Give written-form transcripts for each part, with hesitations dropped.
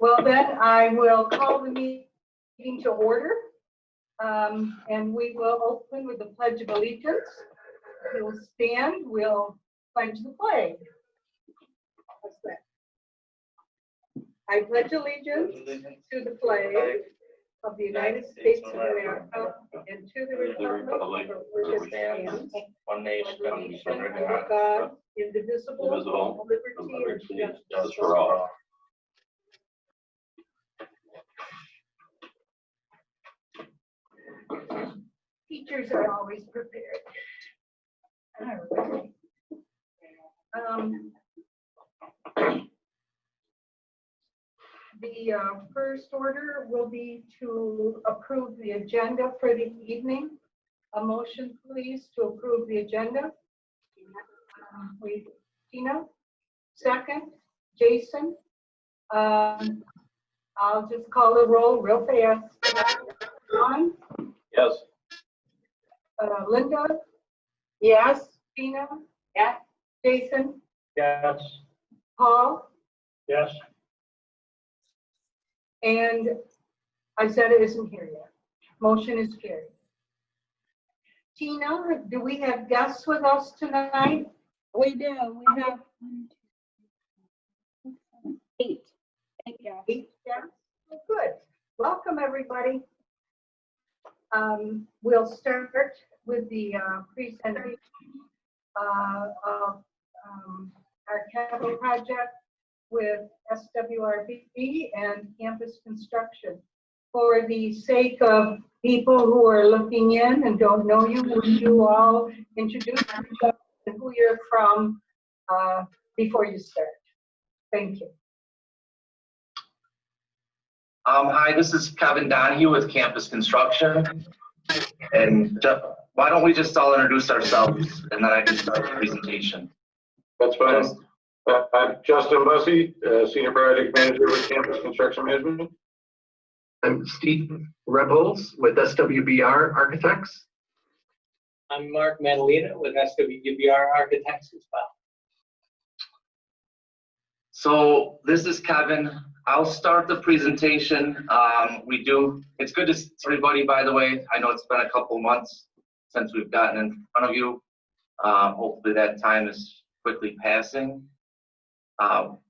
Well, then I will call the meeting to order. And we will open with the Pledge of Allegiance. We'll stand, we'll pledge the flag. What's that? I pledge allegiance to the flag of the United States of America and to the republic for which it stands, one nation, under God, indivisible, liberty and justice for all. Teachers are always prepared. The first order will be to approve the agenda for the evening. A motion, please, to approve the agenda. Tina. Second, Jason. I'll just call the roll real fast. John? Yes. Linda? Yes. Tina? Yes. Jason? Yes. Paul? Yes. And Isetta isn't here yet. Motion is carried. Tina, do we have guests with us tonight? We do. We have 8. 8 guests. 8 guests? Oh, good. Welcome, everybody. We'll start with the presentation of our capital project with SWRB and campus construction. For the sake of people who are looking in and don't know you, would you all introduce yourself and who you're from before you start? Thank you. Hi, this is Kevin Donahue with Campus Construction. And why don't we just all introduce ourselves and then I can start the presentation. That's fine. I'm Justin Bussey, Senior Project Manager with Campus Construction Management. I'm Steve Rebels with SWBR Architects. I'm Mark Madalena with SWBR Architects as well. So this is Kevin. I'll start the presentation. It's good to see everybody, by the way. I know it's been a couple months since we've gotten in front of you. Hopefully that time is quickly passing.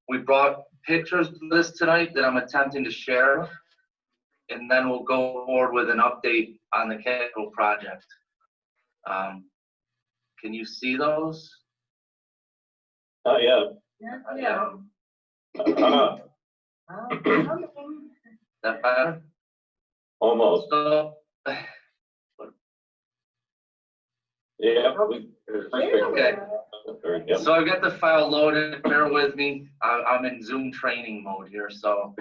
We brought pictures of this tonight that I'm attempting to share, and then we'll go forward with an update on the capital project. Can you see those? Yeah. Yeah. That better? Almost. So, Yeah. So I've got the file loaded, bear with me. I'm in Zoom training mode here. So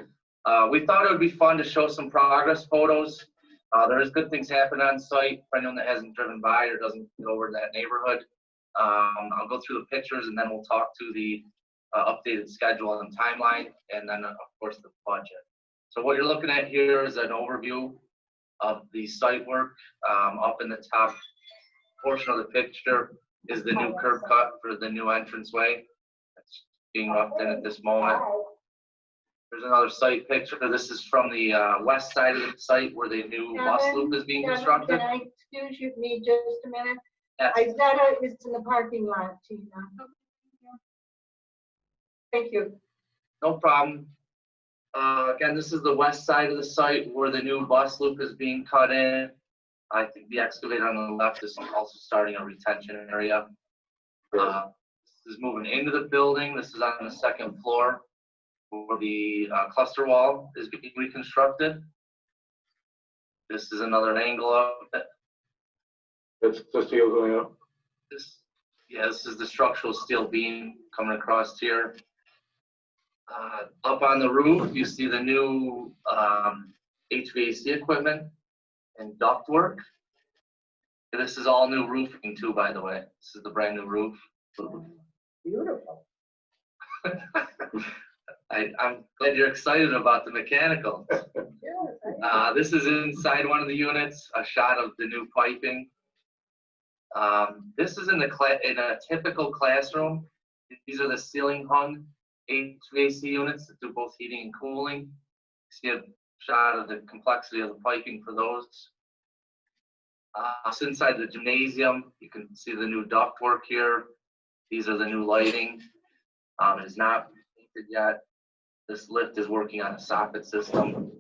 we thought it would be fun to show some progress photos. There's good things happening on site for anyone that hasn't driven by or doesn't get over to that neighborhood. I'll go through the pictures and then we'll talk to the updated schedule and timeline, and then of course the budget. So what you're looking at here is an overview of the site work. Up in the top portion of the picture is the new curb cut for the new entranceway. It's being roughed in at this moment. There's another site picture. This is from the west side of the site where the new bus loop is being constructed. Can I excuse me just a minute? Yes. Isetta is in the parking lot, Tina. Thank you. No problem. Again, this is the west side of the site where the new bus loop is being cut in. I think the excavator on the left is also starting a retention area. This is moving into the building. This is on the second floor where the cluster wall is being reconstructed. This is another angle of it. It's the steel going up. This is the structural steel beam coming across here. Up on the roof, you see the new HVAC equipment and ductwork. This is all new roofing too, by the way. This is the brand new roof. Beautiful. I'm glad you're excited about the mechanical. This is inside one of the units, a shot of the new piping. This is in a typical classroom. These are the ceiling hung HVAC units that do both heating and cooling. See a shot of the complexity of the piping for those. It's inside the gymnasium. You can see the new ductwork here. These are the new lighting. It is not painted yet. This lift is working on a soffit system.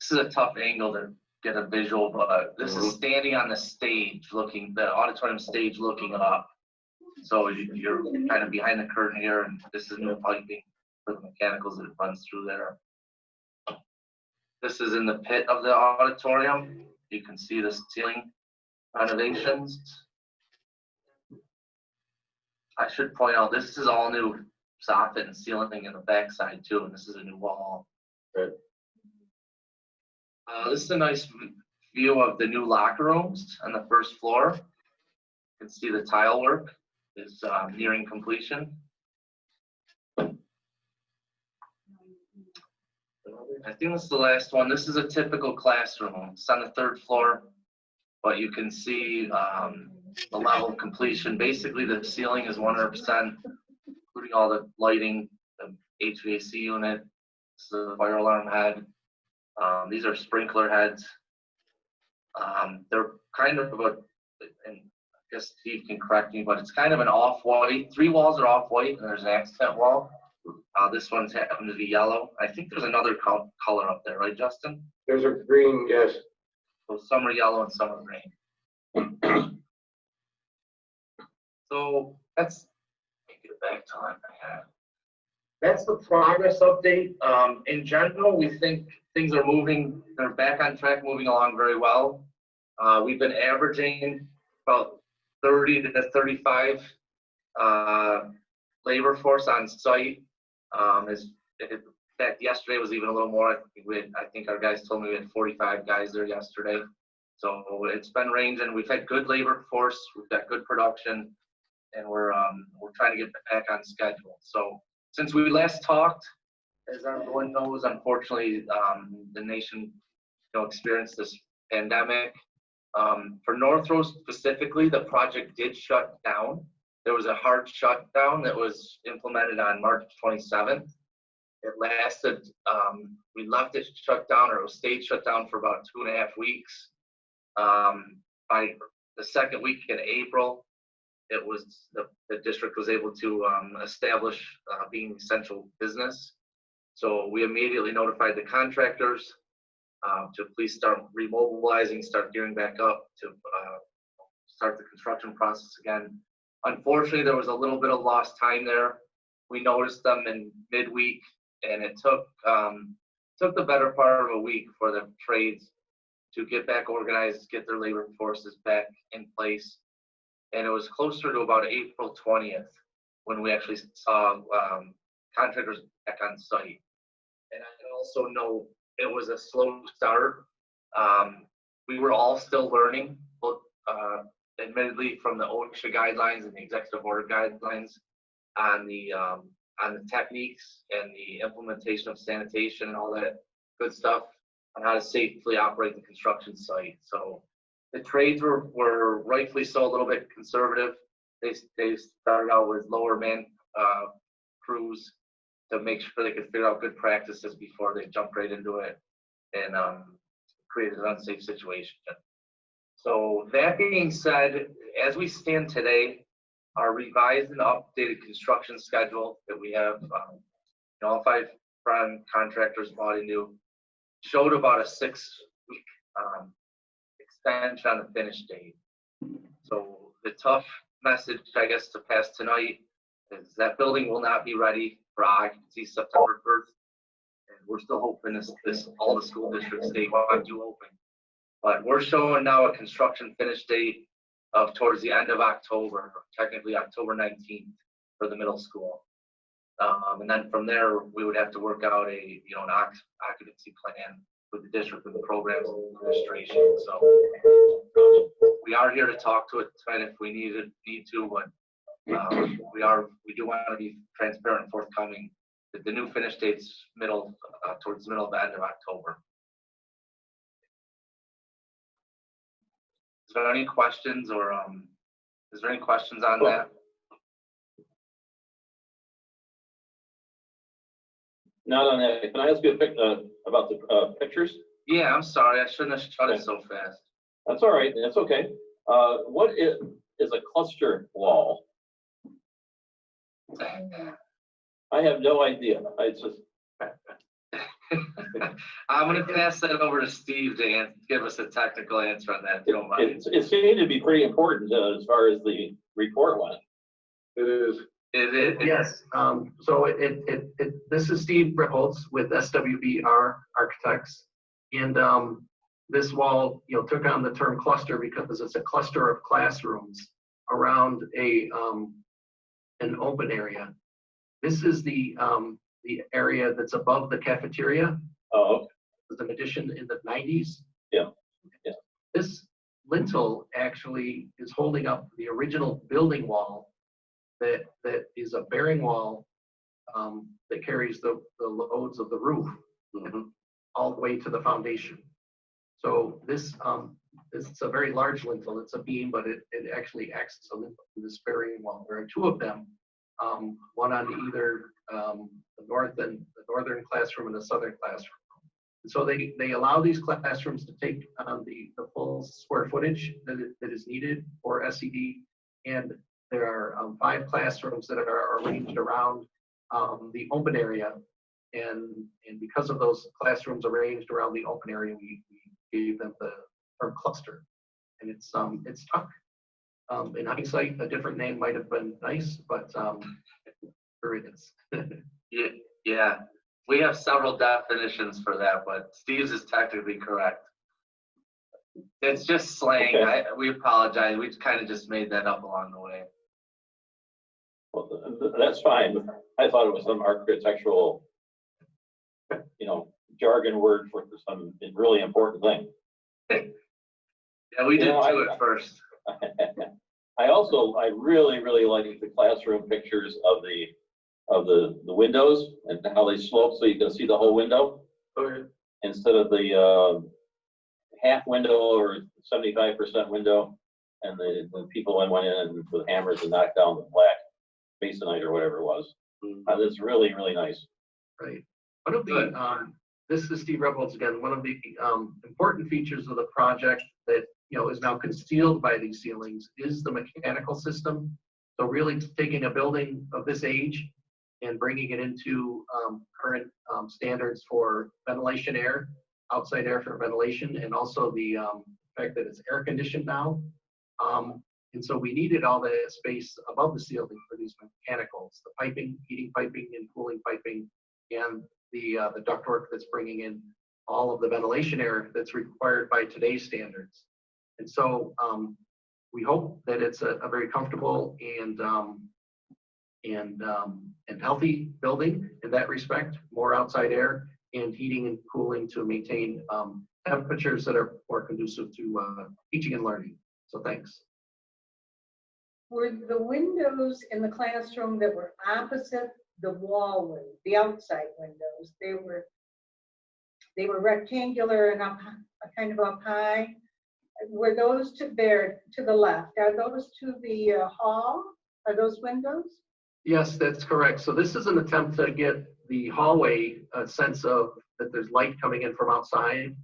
This is a tough angle to get a visual, but this is standing on the stage, the auditorium stage looking up. So you're kind of behind the curtain here, and this is new piping for the mechanicals that runs through there. This is in the pit of the auditorium. You can see the ceiling renovations. I should point out, this is all new soffit and ceiling in the backside too, and this is a new wall. Right. This is a nice view of the new locker rooms on the first floor. You can see the tile work is nearing completion. I think this is the last one. This is a typical classroom. It's on the third floor, but you can see the level of completion. Basically, the ceiling is 100%, including all the lighting, the HVAC unit, this is the fire alarm head. These are sprinkler heads. They're kind of and I guess Steve can correct me, but it's kind of an off-white. 3 walls are off-white, and there's an accent wall. This one's happened to be yellow. I think there's another color up there, right, Justin? There's a green, yes. So some are yellow and some are green. So that's, let me get back to it. That's the progress update. In general, we think things are moving, they're back on track, moving along very well. We've been averaging about 30 to 35 labor force on site. In fact, yesterday was even a little more. I think our guys told me we had 45 guys there yesterday. So it's been ranging. We've had good labor force. We've got good production, and we're trying to get back on schedule. So since we last talked, as everyone knows, unfortunately, the nation experienced this pandemic. For North Rose specifically, the project did shut down. There was a hard shutdown that was implemented on March 27th. It lasted, we left it shut down, or it was stayed shut down for about 2.5 weeks. By the second week in April, it was the district was able to establish being essential business. So we immediately notified the contractors to please start remobilizing, start gearing back up to start the construction process again. Unfortunately, there was a little bit of lost time there. We noticed them in midweek, and it took the better part of a week for the trades to get back organized, get their labor forces back in place. And it was closer to about April 20th when we actually saw contractors back on site. And I also know it was a slow start. We were all still learning, both admittedly from the OSHA guidelines and the executive order guidelines on the techniques and the implementation of sanitation and all that good stuff on how to safely operate the construction site. So the trades were rightfully so a little bit conservative. They started out with lower man crews to make sure they could figure out good practices before they jumped right into it and created an unsafe situation. So that being said, as we stand today, our revised and updated construction schedule that we have, all 5 prime contractors bought into, showed about a 6-week extension on the finish date. So the tough message, I guess, to pass tonight is that building will not be ready for occupancy September 1st. And we're still hoping this all the school districts statewide do open. But we're showing now a construction finish date of towards the end of October, technically October 19th for the middle school. And then from there, we would have to work out an occupancy plan with the district and the programs and administration. So we are here to talk to it tonight if we need to, but we do want to be transparent and forthcoming. The new finish date's towards the middle of the end of October. Is there any questions, or is there any questions on that? not on that. Can I ask you about the pictures? Yeah, I'm sorry. I shouldn't have shut it so fast. That's all right. That's okay. What is a cluster wall? I have no idea. I just. I'm going to pass that over to Steve to give us a technical answer on that, if you don't mind. It seemed to be pretty important as far as the report went. It is. Yes, so this is Steve Ripples with SWBR Architects. And this wall, took on the term cluster because it's a cluster of classrooms around an open area. This is the area that's above the cafeteria. Oh, okay. It was an addition in the 90s. Yeah. Yeah. This lintel actually is holding up the original building wall that is a bearing wall that carries the loads of the roof all the way to the foundation. So this is a very large lintel. It's a beam, but it actually acts as a lintel to this bearing wall. There are two of them, one on either the northern classroom and the southern classroom. And so they allow these classrooms to take the full square footage that is needed for SED. And there are 5 classrooms that are arranged around the open area. And because of those classrooms arranged around the open area, we gave them the term cluster. And it's stuck. In hindsight, a different name might have been nice, but here it is. Yeah, we have several definitions for that, but Steve's is technically correct. It's just slang. Okay. We apologize. We kind of just made that up along the way. Well, that's fine. I thought it was some architectural, jargon word for some really important thing. Yeah, we did too at first. I really like the classroom pictures of the windows and how they slope so you can see the whole window. Okay. Instead of the half window or 75% window, and the people went in with hammers and knocked down the black masonite or whatever it was. That's really nice. Right. One of the this is Steve Rebholz again. One of the important features of the project that is now concealed by these ceilings is the mechanical system. So really taking a building of this age and bringing it into current standards for ventilation air, outside air for ventilation, and also the fact that it's air conditioned now. And so we needed all the space above the ceiling for these mechanicals, the piping, heating piping and cooling piping, and the ductwork that's bringing in all of the ventilation air that's required by today's standards. And so we hope that it's a very comfortable and healthy building in that respect, more outside air and heating and cooling to maintain temperatures that are more conducive to teaching and learning. So thanks. Were the windows in the classroom that were opposite the wall, the outside windows, they were rectangular and kind of up high? Were those to the left? Are those to the hall? Are those windows? Yes, that's correct. So this is an attempt to get the hallway a sense of that there's light coming in from outside.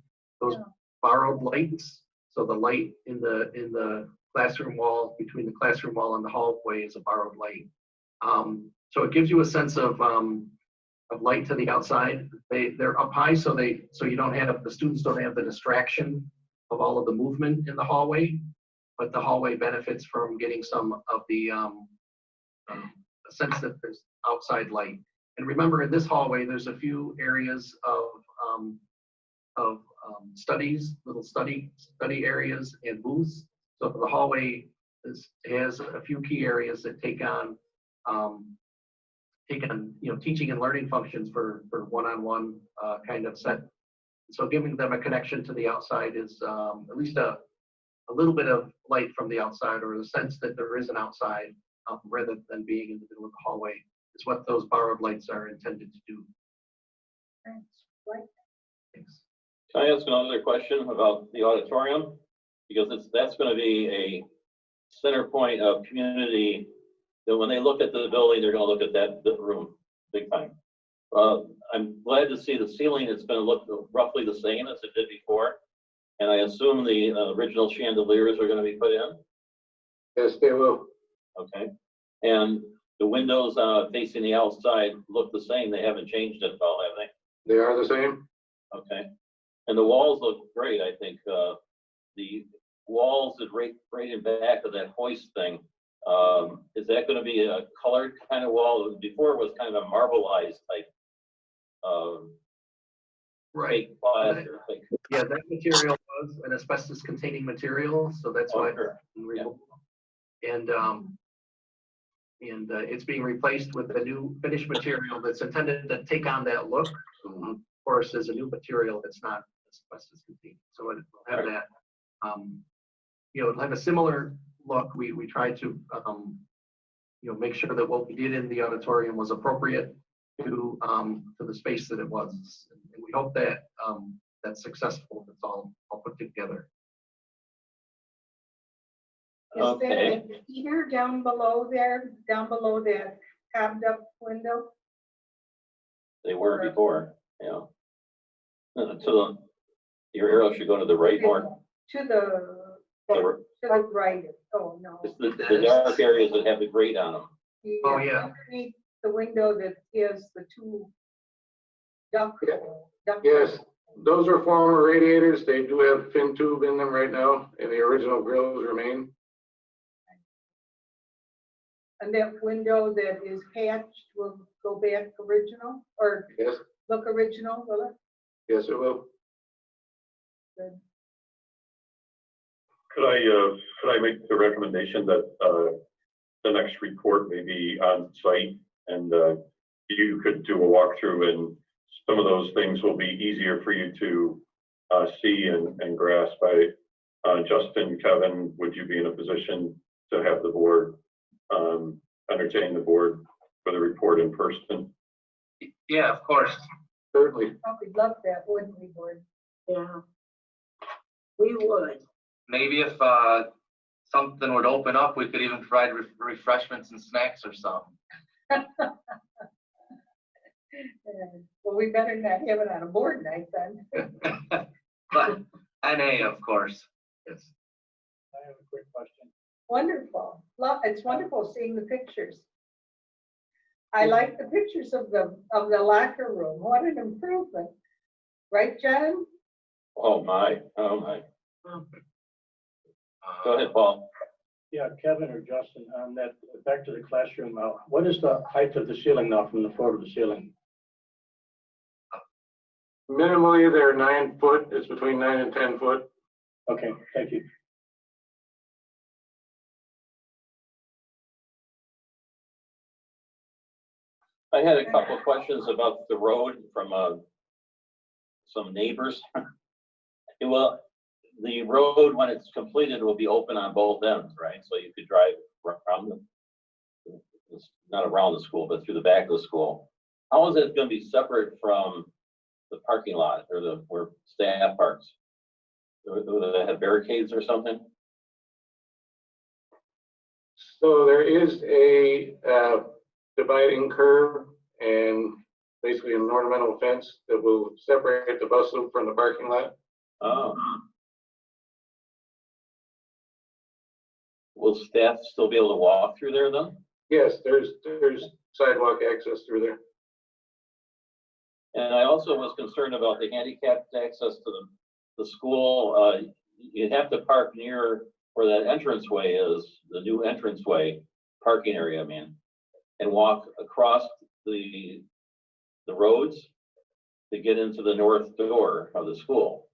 Those borrowed lights. So the light in the classroom wall, between the classroom wall and the hallway, is a borrowed light. So it gives you a sense of light to the outside. They're up high, so you don't have the students don't have the distraction of all of the movement in the hallway, but the hallway benefits from getting some of the sense that there's outside light. And remember, in this hallway, there's a few areas of studies, little study areas and booths. So the hallway has a few key areas that take on teaching and learning functions for one-on-one kind of set. So giving them a connection to the outside is at least a little bit of light from the outside, or the sense that there is an outside rather than being in the middle of the hallway, is what those borrowed lights are intended to do. Thanks. Right. Thanks. Can I ask another question about the auditorium? Because that's going to be a center point of community. That when they look at the building, they're going to look at that room big time. I'm glad to see the ceiling is gonna look roughly the same as it did before. And I assume the original chandeliers are gonna be put in, Yes, they will. okay? And the windows facing the outside look the same, they haven't changed at all, have they? They are the same. Okay, and the walls look great, I think, the walls that right in back of that hoist thing, is that gonna be a colored kind of wall? Before it was kind of a marbleized type, Right. fake plaster, fake. Yeah, that material was an asbestos containing material, so that's why. Oh, sure. And it's being replaced with a new finished material that's intended to take on that look. Of course, there's a new material that's not asbestos containing, so it will have that. It'll have a similar look. We tried to, make sure that what we did in the auditorium was appropriate to the space that it was. And we hope that that's successful. It's all put together. Is Okay. there a heater down below there, down below that tabbed up window? They were before, yeah. Your arrow should go to the right more. To the right. Oh, no. It's the dark areas that have the grate on them. Oh, yeah. Underneath the window that is the two duct. Yes, those are former radiators. They do have fin tube in them right now, and the original grills remain. And that window that is patched will go back original or Yes, look original, will it? yes, it will. Good. Could I make the recommendation that the next report may be on site and you could do a walkthrough, and some of those things will be easier for you to see and grasp. Justin, Kevin, would you be in a position to have the board entertain the board for the report in person? Yeah, of course. Certainly. Oh, we'd love that, wouldn't we, Board? Yeah. We would. Maybe if something would open up, we could even provide refreshments and snacks or something. Well, we better not have it on a board night then. But NA, of course. Yes. I have a quick question. Wonderful. It's wonderful seeing the pictures. I like the pictures of the locker room. What an improvement. Right, John? Oh, my. Go ahead, Paul. Yeah, Kevin or Justin, on that, back to the classroom, what is the height of the ceiling now from the floor to the ceiling? Minimally, they're 9 foot. It's between 9 and 10 foot. Okay, thank you. I had a couple of questions about the road from some neighbors. The road, when it's completed, will be open on both ends, right? So you could drive around not around the school, but through the back of the school. How is it going to be separate from the parking lot or where staff parks? Do they have barricades or something? So there is a dividing curve and basically an ornamental fence that will separate the bus loop from the parking lot. Oh. Will staff still be able to walk through there then? Yes, there's sidewalk access through there. And I also was concerned about the handicapped access to the school. You'd have to park near where that entranceway is, the new entranceway parking area, I mean, and walk across the roads to get into the north door of the school.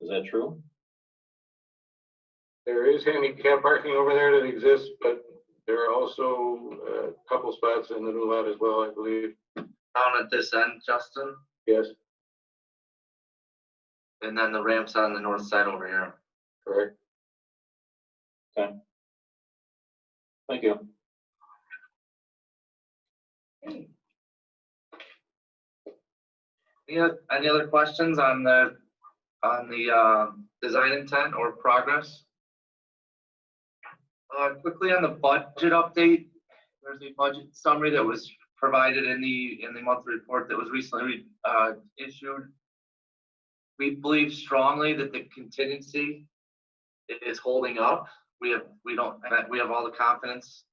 Is that true? There is handicap parking over there that exists, but there are also a couple spots in the new lot as well, I believe. Down at this end, Justin, Yes, and then the ramp's on the north side over here. correct. Okay. Thank you. Any other questions on the design intent or progress? Quickly on the budget update, there's a budget summary that was provided in the monthly report that was recently issued. We believe strongly that the contingency is holding up. We have all the confidence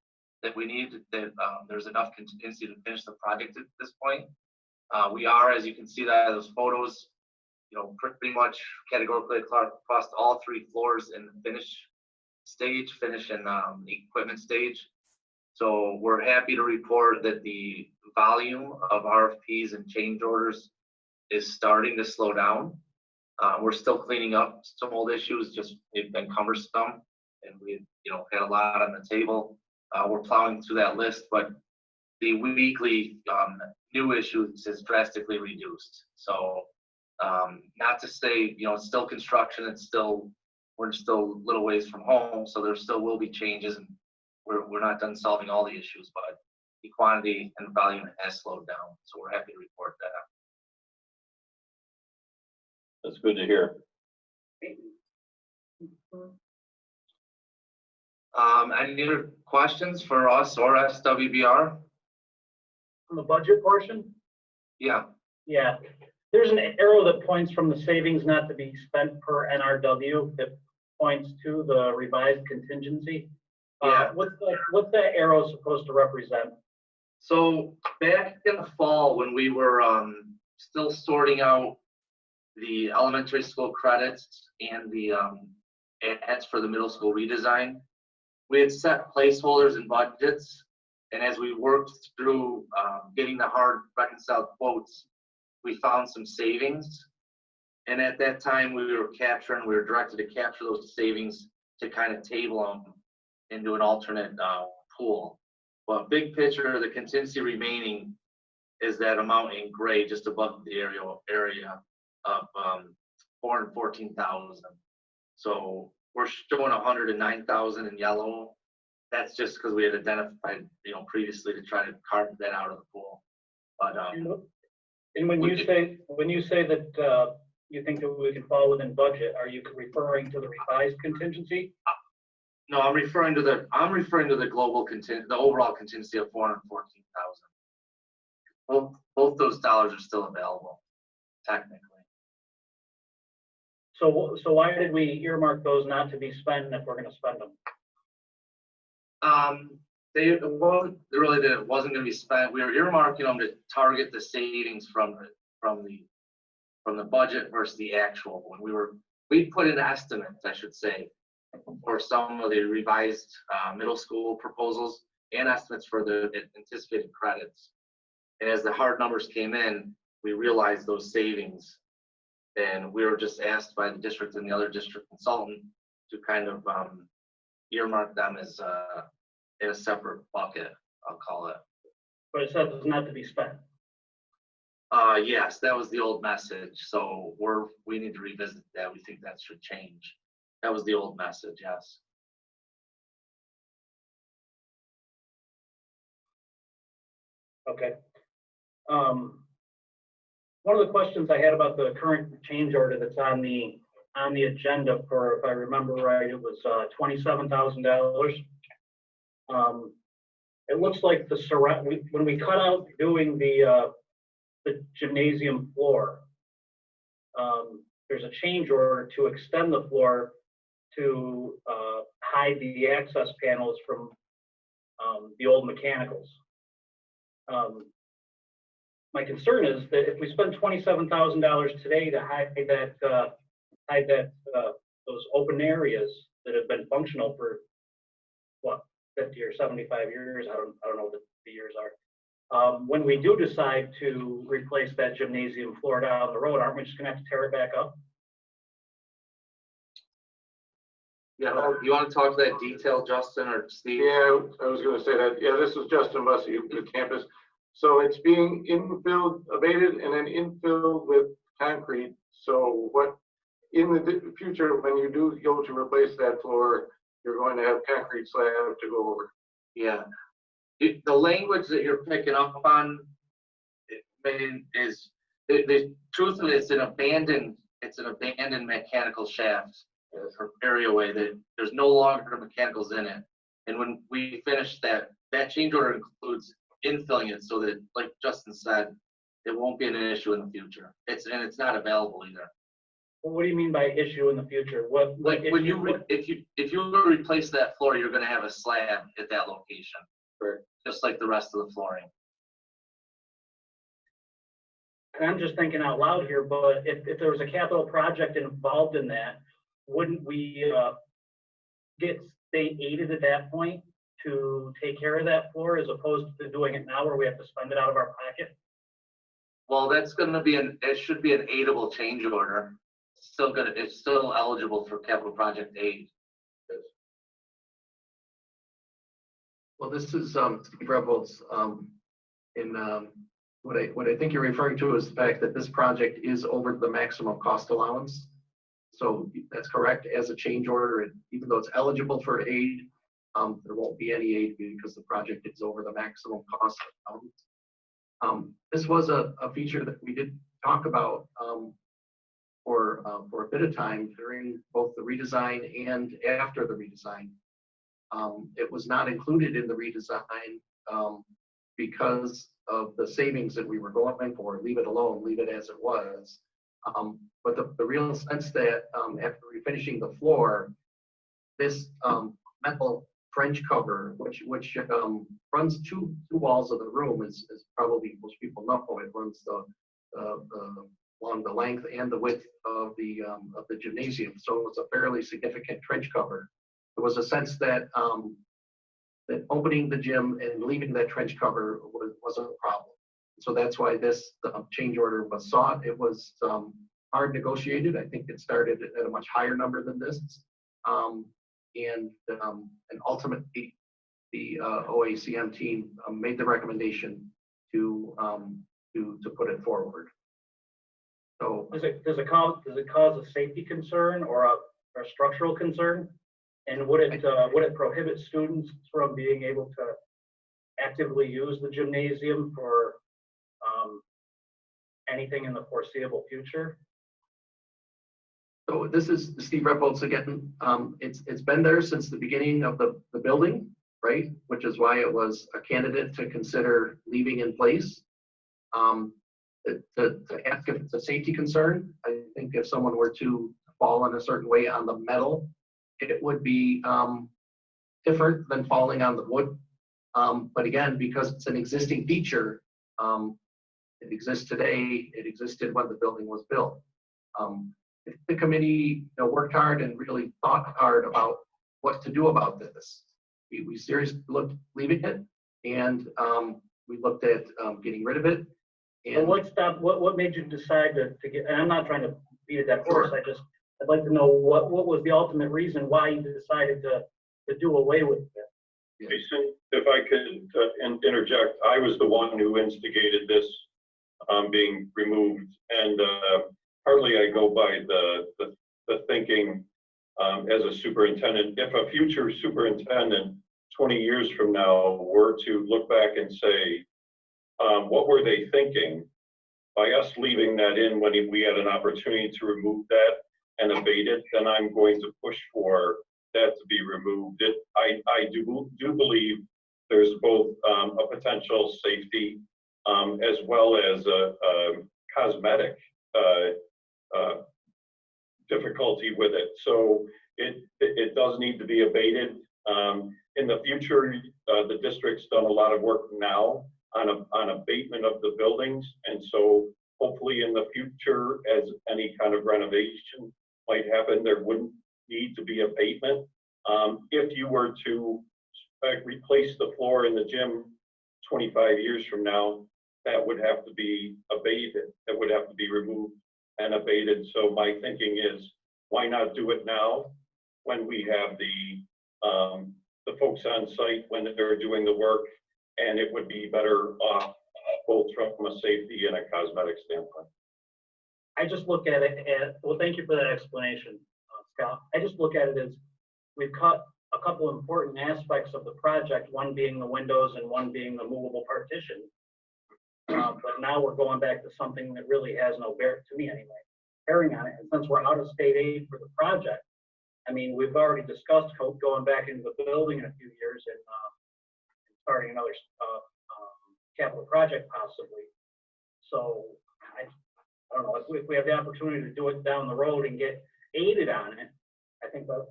that we need, that there's enough contingency to finish the project at this point. We are, as you can see that those photos, pretty much categorically across all 3 floors in the finish and the equipment stage. So we're happy to report that the volume of RFPs and change orders is starting to slow down. We're still cleaning up some old issues, just they've been cumbersome, and we had a lot on the table. We're plowing through that list, but the weekly new issues is drastically reduced. So not to say, it's still construction, we're still a little ways from home, so there still will be changes, and we're not done solving all the issues, but the quantity and volume has slowed down. So we're happy to report that. That's good to hear. Any other questions for us or SWBR? On the budget portion? Yeah. Yeah, there's an arrow that points from the savings not to be spent per NRW that points to the revised contingency. Yeah. What's that arrow supposed to represent? So back in the fall, when we were still sorting out the elementary school credits and the ads for the middle school redesign, we had set placeholders and budgets. And as we worked through getting the hard reconciled quotes, we found some savings. And at that time, we were directed to capture those savings to kind of table them into an alternate pool. But big picture, the contingency remaining is that amount in gray just above the area of 414,000. So we're showing 109,000 in yellow. That's just because we had identified, previously to try to carve that out of the pool. But and when you say that you think that we can fall within budget, are you referring to the revised contingency? no, I'm referring to the global the overall contingency of 414,000. Both those dollars are still available, technically. So why did we earmark those not to be spent if we're going to spend them? It wasn't that it wasn't going to be spent. We were earmarking them to target the savings from the budget versus the actual. We put in estimates, I should say, for some of the revised middle school proposals and estimates for the anticipated credits. And as the hard numbers came in, we realized those savings, and we were just asked by the district and the other district consultant to kind of earmark them as in a separate bucket, I'll call it. But it says it's not to be spent. Yes, that was the old message. So we need to revisit that. We think that should change. That was the old message, yes. Okay. One of the questions I had about the current change order that's on the agenda for, if I remember right, it was $27,000. It looks like when we cut out doing the gymnasium floor, there's a change order to extend the floor to hide the access panels from the old mechanicals. My concern is that if we spend $27,000 today to hide those open areas that have been functional for what, 50 or 75 years, I don't know what the years are. When we do decide to replace that gymnasium floor down the road, aren't we just gonna have to tear it back up? Yeah, you want to talk to that detail, Justin or Steve? Yeah, I was going to say that. Yeah, this is Justin Bussey with campus. So it's being infilled, abated, and then infilled with concrete. So in the future, when you do go to replace that floor, you're going to have concrete slab to go over. Yeah. The language that you're picking up on is the truth of it, it's an abandoned mechanical shaft or areaway that there's no longer mechanicals in it. And when we finish that change order includes infilling it so that, like Justin said, it won't be an issue in the future. It's not available either. Well, what do you mean by issue in the future? What, Like if when you- if you were to replace that floor, you're gonna have a slab at that location. Correct. Just like the rest of the flooring. and I'm just thinking out loud here, but if there was a capital project involved in that, wouldn't we get state aided at that point to take care of that floor as opposed to doing it now where we have to spend it out of our pocket? Well, that's gonna be it should be an aidable change order. It's still eligible for capital project aid. Well, this is Steve Rebels. What I think you're referring to is the fact that this project is over the maximum cost allowance. So that's correct. As a change order, even though it's eligible for aid, there won't be any aid because the project is over the maximum cost allowance. This was a feature that we did talk about for a bit of time during both the redesign and after the redesign. It was not included in the redesign because of the savings that we were going for. Leave it alone, leave it as it was. But the real sense that after refinishing the floor, this metal French cover, which runs two walls of the room, is probably most people know. It runs along the length and the width of the gymnasium. So it's a fairly significant trench cover. There was a sense that that opening the gym and leaving that trench cover wasn't a problem. So that's why this change order was sought. It was hard negotiated. I think it started at a much higher number than this. And ultimately, the OACM team made the recommendation to put it forward. So Does it cause a safety concern or a structural concern? And would it prohibit students from being able to actively use the gymnasium for anything in the foreseeable future? So this is Steve Rebholz again. It's been there since the beginning of the building, right? Which is why it was a candidate to consider leaving in place. To ask if it's a safety concern, I think if someone were to fall in a certain way on the metal, it would be different than falling on the wood. But again, because it's an existing feature, it exists today, it existed when the building was built. The committee worked hard and really thought hard about what to do about this. We seriously looked at leaving it, and we looked at getting rid of it. And what made you decide to get, and I'm not trying to beat a dead horse, I'd like to know what was the ultimate reason why you decided to do away with it? Jason, if I could interject, I was the one who instigated this being removed, and partly I go by the thinking as a superintendent. If a future superintendent 20 years from now were to look back and say, what were they thinking by us leaving that in when we had an opportunity to remove that and abate it, then I'm going to push for that to be removed. I do believe there's both a potential safety as well as a cosmetic difficulty with it. So it does need to be abated. In the future, the district's done a lot of work now on abatement of the buildings, and so hopefully in the future, as any kind of renovation might happen, there wouldn't need to be abatement. If you were to replace the floor in the gym 25 years from now, that would have to be abated. That would have to be removed and abated. So my thinking is, why not do it now when we have the folks on site when they're doing the work, and it would be better off both from a safety and a cosmetic standpoint. I just look at it well, thank you for that explanation, Scott. I just look at it as we've cut a couple important aspects of the project, one being the windows and one being the movable partition. But now we're going back to something that really has no bearing, to me anyway, bearing on it. And since we're out of state aid for the project, I mean, we've already discussed going back into the building in a few years and starting another capital project possibly. So I don't know, if we have the opportunity to do it down the road and get aided on it, I think that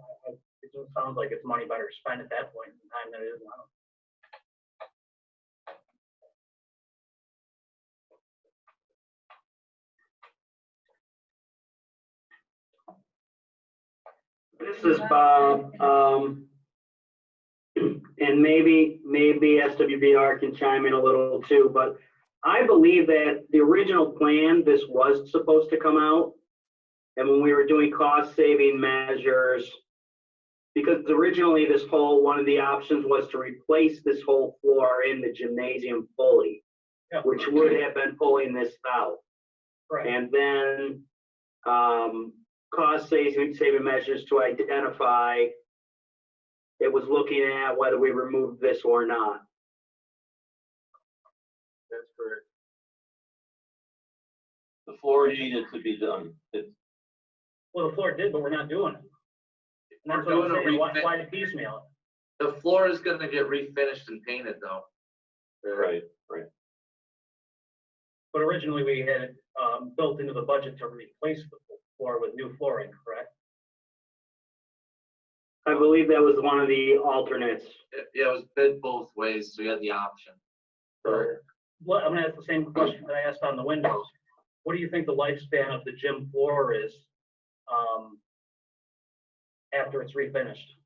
it just sounds like it's money better spent at that point in time than it is now. This is Bob, and maybe SWBR can chime in a little too, but I believe that the original plan, this was supposed to come out. And when we were doing cost saving measures, because originally one of the options was to replace this whole floor in the gymnasium fully, Yeah. which would have been pulling this out. Right. And then cost saving measures to identify, it was looking at whether we removed this or not. That's correct. The floor needed to be done. Well, the floor did, but we're not doing it. And that's We're what I'm doing a saying, refit. why piecemeal it? The floor is gonna get refinished and painted though. Right. But originally we had it built into the budget to replace the floor with new flooring, correct? I believe that was one of the alternates. Yeah, it was bid both ways, so you had the option. So, well, I'm gonna ask the same question that I asked on the windows. What do you think the lifespan of the gym floor is after it's refinished?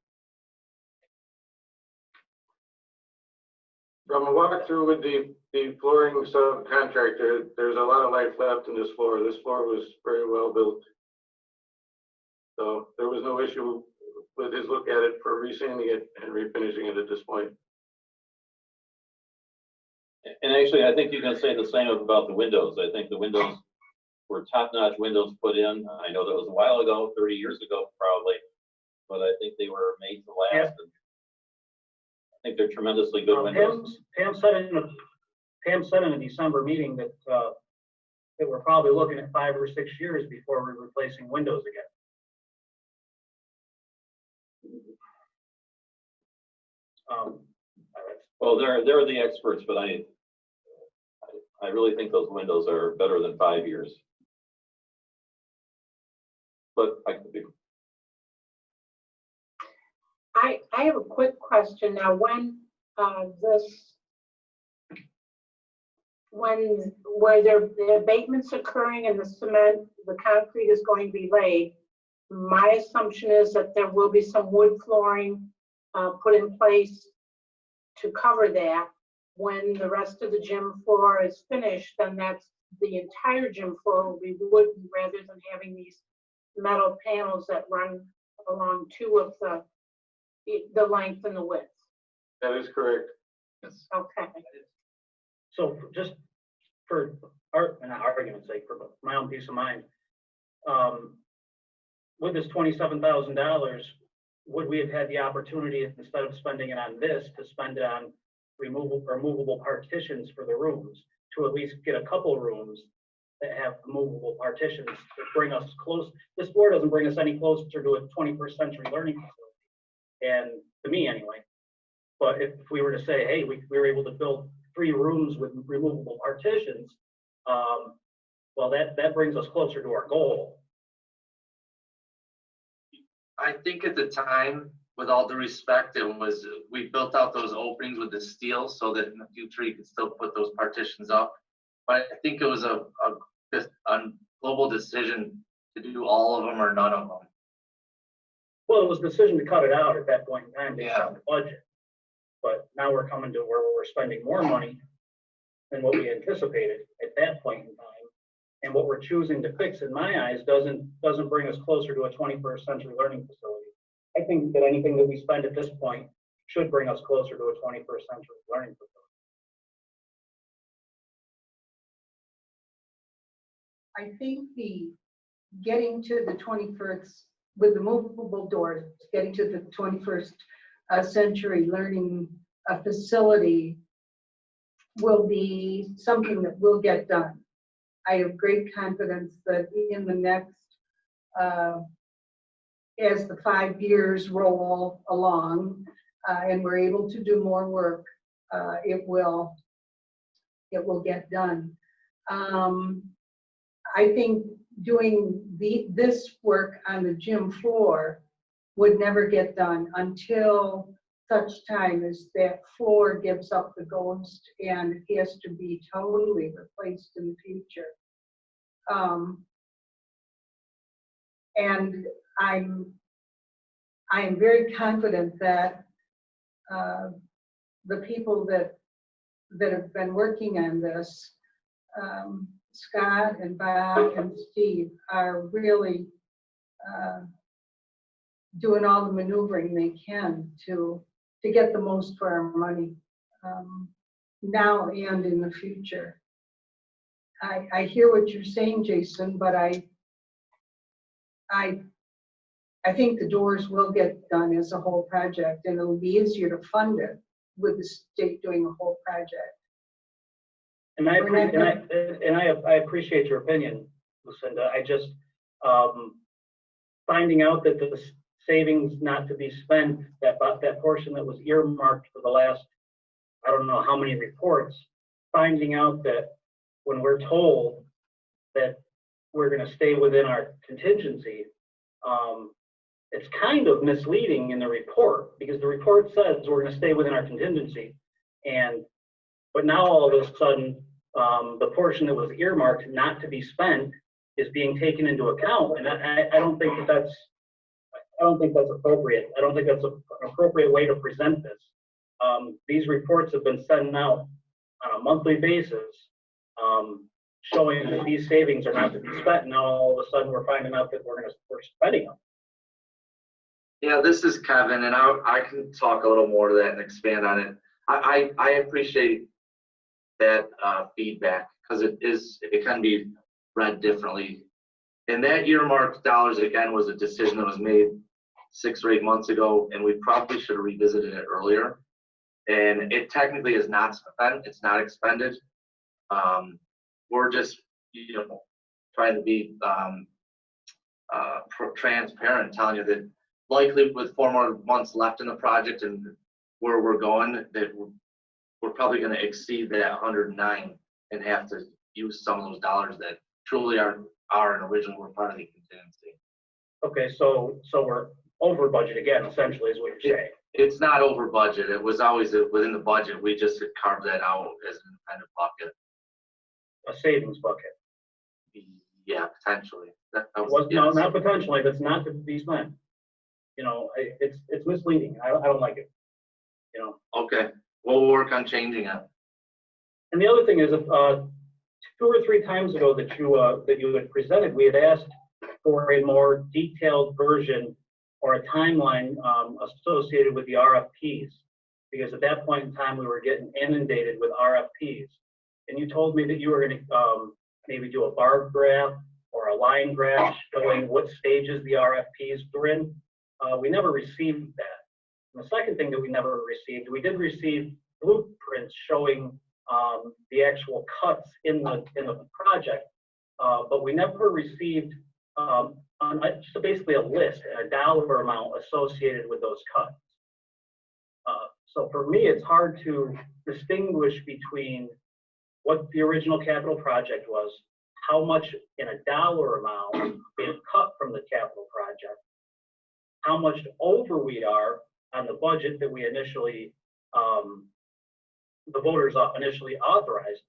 From a walkthrough with the flooring subcontractor, there's a lot of life left in this floor. This floor was very well built. So there was no issue with his look at it for resanding it and refinishing it at this point. And actually, I think you can say the same about the windows. I think the windows were top-notch windows put in. I know that was a while ago, 30 years ago probably, but I think they were made to last. Yeah. And I think they're tremendously good windows. Pam said in a December meeting that that we're probably looking at 5 or 6 years before we're replacing windows again. Well, they're the experts, but I really think those windows are better than 5 years. But I could be. I have a quick question now. Where the abatement's occurring and the concrete is going to be laid, my assumption is that there will be some wood flooring put in place to cover that. When the rest of the gym floor is finished, then the entire gym floor will be wooden rather than having these metal panels that run along two of the length and the width. That is correct. Yes. Okay. So just for not argument's sake, for my own peace of mind, with this $27,000, would we have had the opportunity, instead of spending it on this, to spend it on removable partitions for the rooms, to at least get a couple rooms that have movable partitions that bring us close? This floor doesn't bring us any closer to a 21st century learning facility, and to me anyway. But if we were to say, hey, we were able to build 3 rooms with removable partitions, well, that brings us closer to our goal. I think at the time, with all due respect, we built out those openings with the steel so that in the future you could still put those partitions up. But I think it was a global decision to do all of them or none of them. Well, it was a decision to cut it out at that point in time based Yeah. on the budget. But now we're coming to where we're spending more money than what we anticipated at that point in time. And what we're choosing to fix, in my eyes, doesn't bring us closer to a 21st century learning facility. I think that anything that we spend at this point should bring us closer to a 21st century learning facility. I think getting to the 21st with the movable doors, getting to the 21st century learning facility will be something that will get done. I have great confidence that in the next, as the 5 years roll along and we're able to do more work, it will it will get done. I think doing this work on the gym floor would never get done until such time as that floor gives up the ghost and it has to be totally replaced in the future. And I am very confident that the people that have been working on this, Scott and Bob and Steve, are really doing all the maneuvering they can to get the most for our money, now and in the future. I hear what you're saying, Jason, but I think the doors will get done as a whole project, and it'll be easier to fund it with the state doing a whole project. And I appreciate your opinion, Lucinda. I just, finding out that the savings not to be spent, that portion that was earmarked for the last, I don't know how many reports, finding out that when we're told that we're going to stay within our contingency, it's kind of misleading in the report, because the report says we're going to stay within our contingency, but now all of a sudden the portion that was earmarked not to be spent is being taken into account, and I don't think that's appropriate. I don't think that's an appropriate way to present this. These reports have been sent out on a monthly basis, showing that these savings are not to be spent. Now all of a sudden we're finding out that we're spending them. Yeah, this is Kevin, and I can talk a little more to that and expand on it. I appreciate that feedback, because it can be read differently. And that earmarked dollars, again, was a decision that was made 6 or 8 months ago, and we probably should have revisited it earlier. And it technically is not spent, it's not expended. We're just, trying to be transparent, telling you that likely with 4 more months left in the project and where we're going, that we're probably going to exceed that 109 and have to use some of those dollars that truly are and originally were part of the contingency. Okay, so we're over budget again, essentially, is what you're saying. It's not over budget. It was always within the budget. We just carved that out as an independent bucket. A savings bucket. Yeah, potentially. No, not potentially. That's not to be spent. It's misleading. I don't like it. Okay, we'll work on changing it. And the other thing is, 2 or 3 times ago that you had presented, we had asked for a more detailed version or a timeline associated with the RFPs, because at that point in time we were getting inundated with RFPs. And you told me that you were going to maybe do a bar graph or a line graph showing what stages the RFPs were in. We never received that. And the second thing that we never received, we did receive blueprints showing the actual cuts in the project, but we never received just basically a list and a dollar amount associated with those cuts. So for me, it's hard to distinguish between what the original capital project was, how much in a dollar amount being cut from the capital project, how much over we are on the budget that we initially, the voters initially authorized.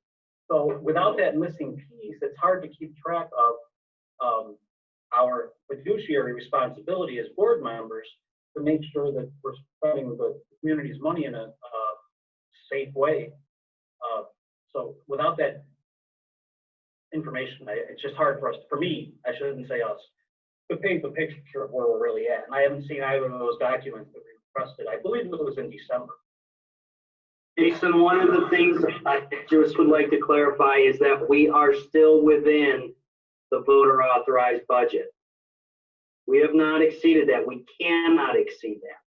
So without that missing piece, it's hard to keep track of our fiduciary responsibility as board members to make sure that we're spending the community's money in a safe way. So without that information, it's just hard for me, I shouldn't say us, to paint the picture of where we're really at. And I haven't seen either of those documents that we requested. I believe it was in December. Jason, one of the things I just would like to clarify is that we are still within the voter authorized budget. We have not exceeded that. We cannot exceed that.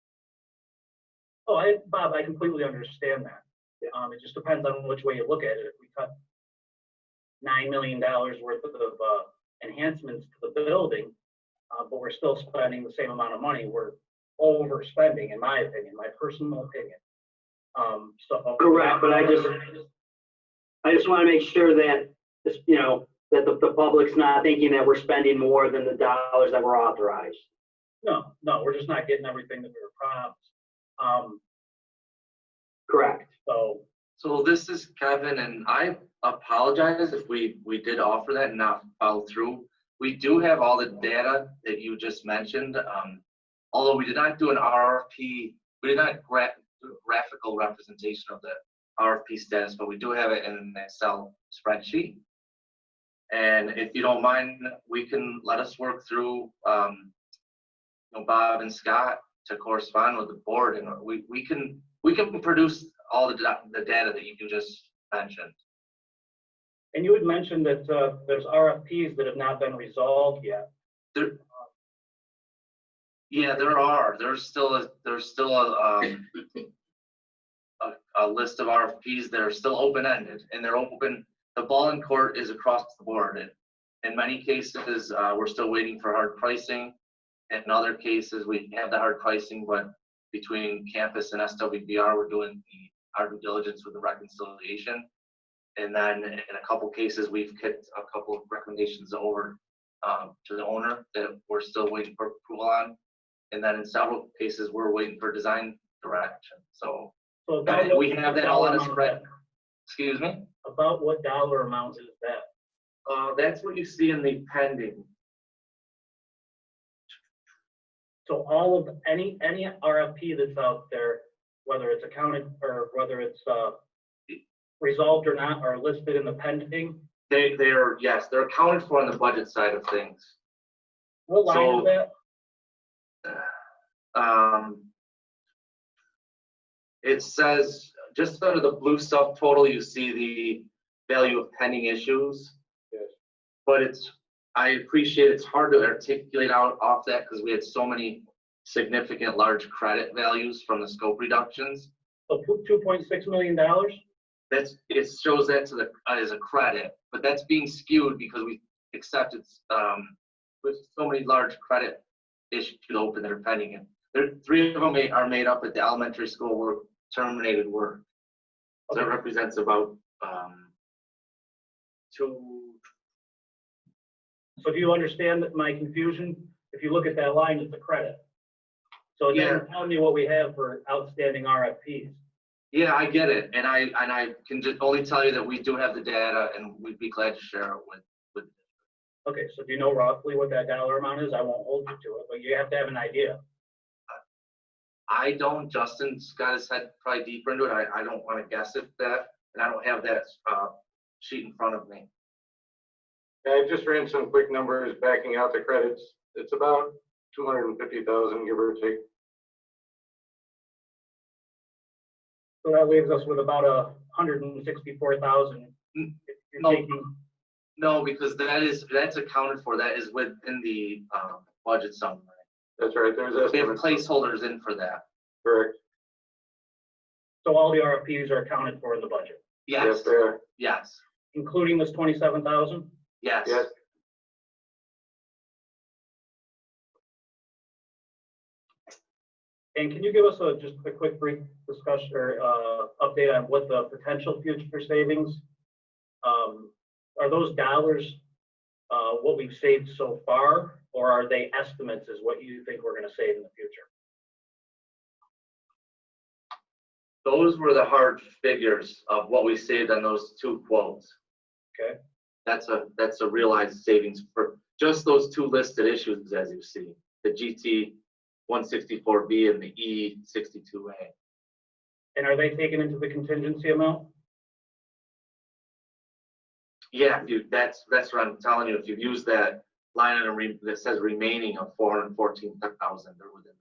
Oh, Bob, I completely understand that. It just depends on which way you look at it. If we cut $9 million worth of enhancements to the building, but we're still spending the same amount of money, we're overspending, in my opinion, my personal opinion. So correct, but I just want to make sure that, you know, that the public's not thinking that we're spending more than the dollars that were authorized. No, we're just not getting everything that we were promised. Correct. So this is Kevin, and I apologize if we did offer that and not follow through. We do have all the data that you just mentioned. Although we did not do an RFP, we did not do a graphical representation of the RFP status, but we do have it in an Excel spreadsheet. And if you don't mind, we can let us work through you know, Bob and Scott to correspond with the board, and we can produce all the data that you just mentioned. And you had mentioned that there's RFPs that have not been resolved yet. Yeah, there are. There's still a list of RFPs that are still open-ended, and they're open. The ball in court is across the board. And in many cases, we're still waiting for hard pricing. In other cases, we have the hard pricing, but between campus and SWBR, we're doing our due diligence with the reconciliation. And then in a couple cases, we've kicked a couple of recommendations over to the owner that we're still waiting for approval on. And then in several cases, we're waiting for design direction. So we have that all on a spread. Excuse me? About what dollar amount is that? That's what you see in the pending. So all of any RFP that's out there, whether it's accounted or whether it's resolved or not, are listed in the pending? They're yes, they're accounted for on the budget side of things. What line is that? It says just under the blue subtotal, you see the value of pending issues. Yes. But I appreciate it's hard to articulate out off that because we had so many significant large credit values from the scope reductions. So $2.6 million? It shows that to as a credit, but that's being skewed because we accepted with so many large credit issues open that are pending. And three of them are made up at the elementary school work, terminated work. So that represents about two. So do you understand my confusion? If you look at that line, it's a credit. So it doesn't tell me what we have for outstanding RFPs. Yeah, I get it, and I can just only tell you that we do have the data, and we'd be glad to share it with. Okay, so do you know roughly what that dollar amount is? I won't hold you to it, but you have to have an idea. I don't. Justin's got his head probably deeper into it. I don't want to guess at that, and I don't have that sheet in front of me. I just ran some quick numbers backing out the credits. It's about 250,000, give or take. So that leaves us with about 164,000. No, because that's accounted for. That is within the budget summary. That's right. There's We have placeholders in for that. Correct. So all the RFPs are accounted for in the budget, Yes. Yes, they are. Yes. including this 27,000? Yes. Yes. And can you give us just a quick brief discussion or update on what the potential future savings? Are those dollars what we've saved so far, or are they estimates as what you think we're going to save in the future? Those were the hard figures of what we saved on those two quotes. Okay. That's a realized savings for just those two listed issues, as you see, the GT 164B and the E62A. And are they taken into the contingency amount? Yeah, that's what I'm telling you. If you use that line item that says remaining of 414,000, they're within that.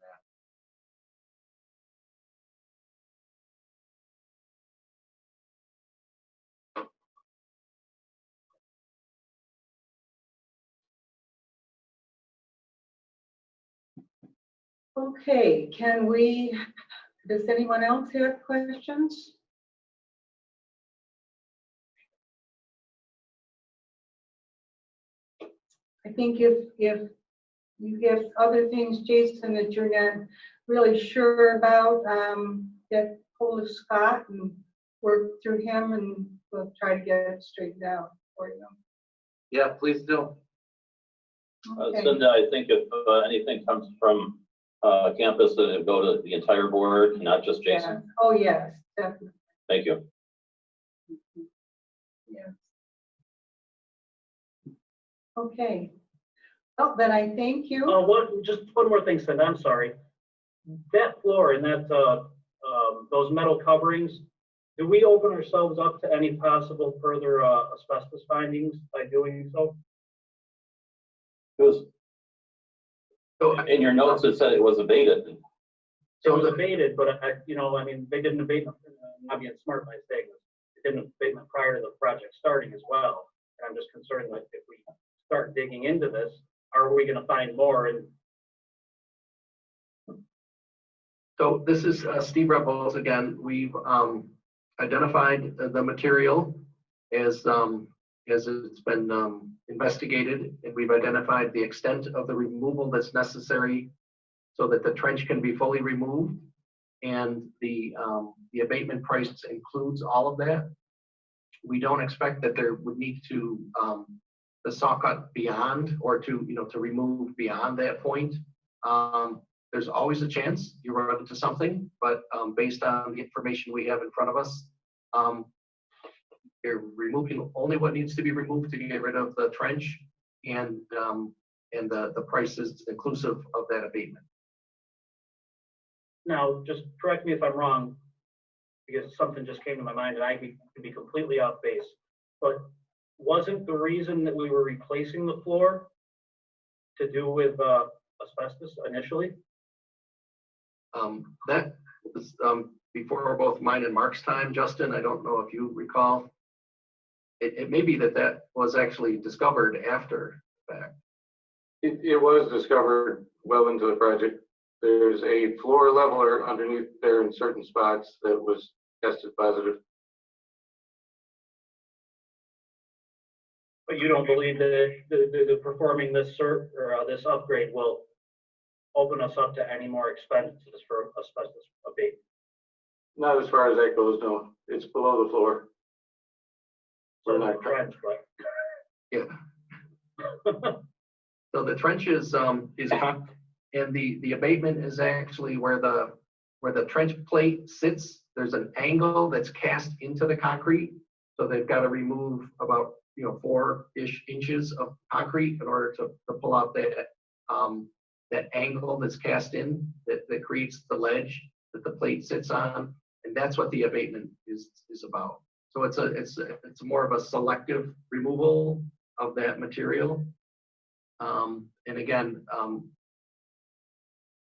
Okay, does anyone else have questions? I think if you have other things, Jason, that you're not really sure about, get hold of Scott and work through him and we'll try to get it straightened out for you. Yeah, please do. Okay. Cindy, I think if anything comes from campus, that it go to the entire board, not just Yeah. Jason. Oh, yes, definitely, Thank you. yes. Okay. Well, then I thank you. Just one more thing, Cindy, I'm sorry. That floor and that, those metal coverings, do we open ourselves up to any possible further asbestos findings by doing so? It was, So, in your notes, it said it was abated. It so was the, abated, but I mean, they didn't abate, not being smart by saying this, they didn't abate prior to the project starting as well. And I'm just concerned that if we start digging into this, are we gonna find more? And So this is Steve Rebels again. We've identified the material as it's been investigated, and we've identified the extent of the removal that's necessary so that the trench can be fully removed. And the abatement price includes all of that. We don't expect that there would need to the saw cut beyond or to remove beyond that point. There's always a chance you run into something, but based on the information we have in front of us, you're removing only what needs to be removed to get rid of the trench, and the price is inclusive of that abatement. now, just correct me if I'm wrong, because something just came to my mind and I could be completely off base. But wasn't the reason that we were replacing the floor to do with asbestos initially? That was before both mine and Mark's time, Justin. I don't know if you recall. It may be that was actually discovered after the fact. It was discovered well into the project. There's a floor leveler underneath there in certain spots that was tested positive. But you don't believe that the performing this this upgrade will open us up to any more expenses for asbestos abatement? Not as far as that goes, no. It's below the floor. So We're the not trench, but Yeah. So the trench is and the abatement is actually where the trench plate sits. There's an angle that's cast into the concrete, so they've got to remove about 4-ish inches of concrete in order to pull out that angle that's cast in that creates the ledge that the plate sits on, and that's what the abatement is about. So it's more of a selective removal of that material. And again,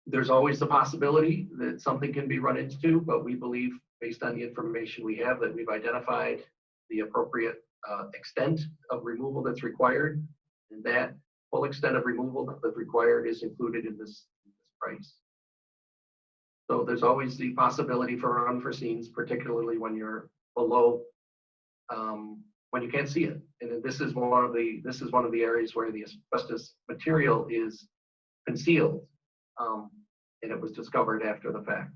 there's always the possibility that something can be run into, but we believe, based on the information we have, that we've identified the appropriate extent of removal that's required, and that full extent of removal that's required is included in this price. So there's always the possibility for unforeseens, particularly when you're below, when you can't see it. And this is one of the areas where the asbestos material is concealed, and it was discovered after the fact.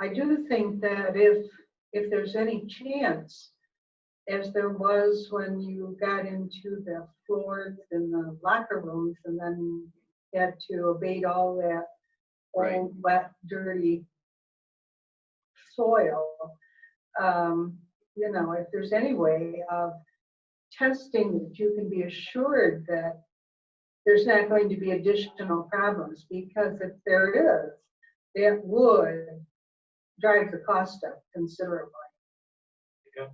I do think that if there's any chance, as there was when you got into the floors in the locker rooms and then you had to abate all that old, wet, dirty soil, if there's any way of testing that you can be assured that there's not going to be additional problems, because if there is, that would drive the cost up considerably. Yeah.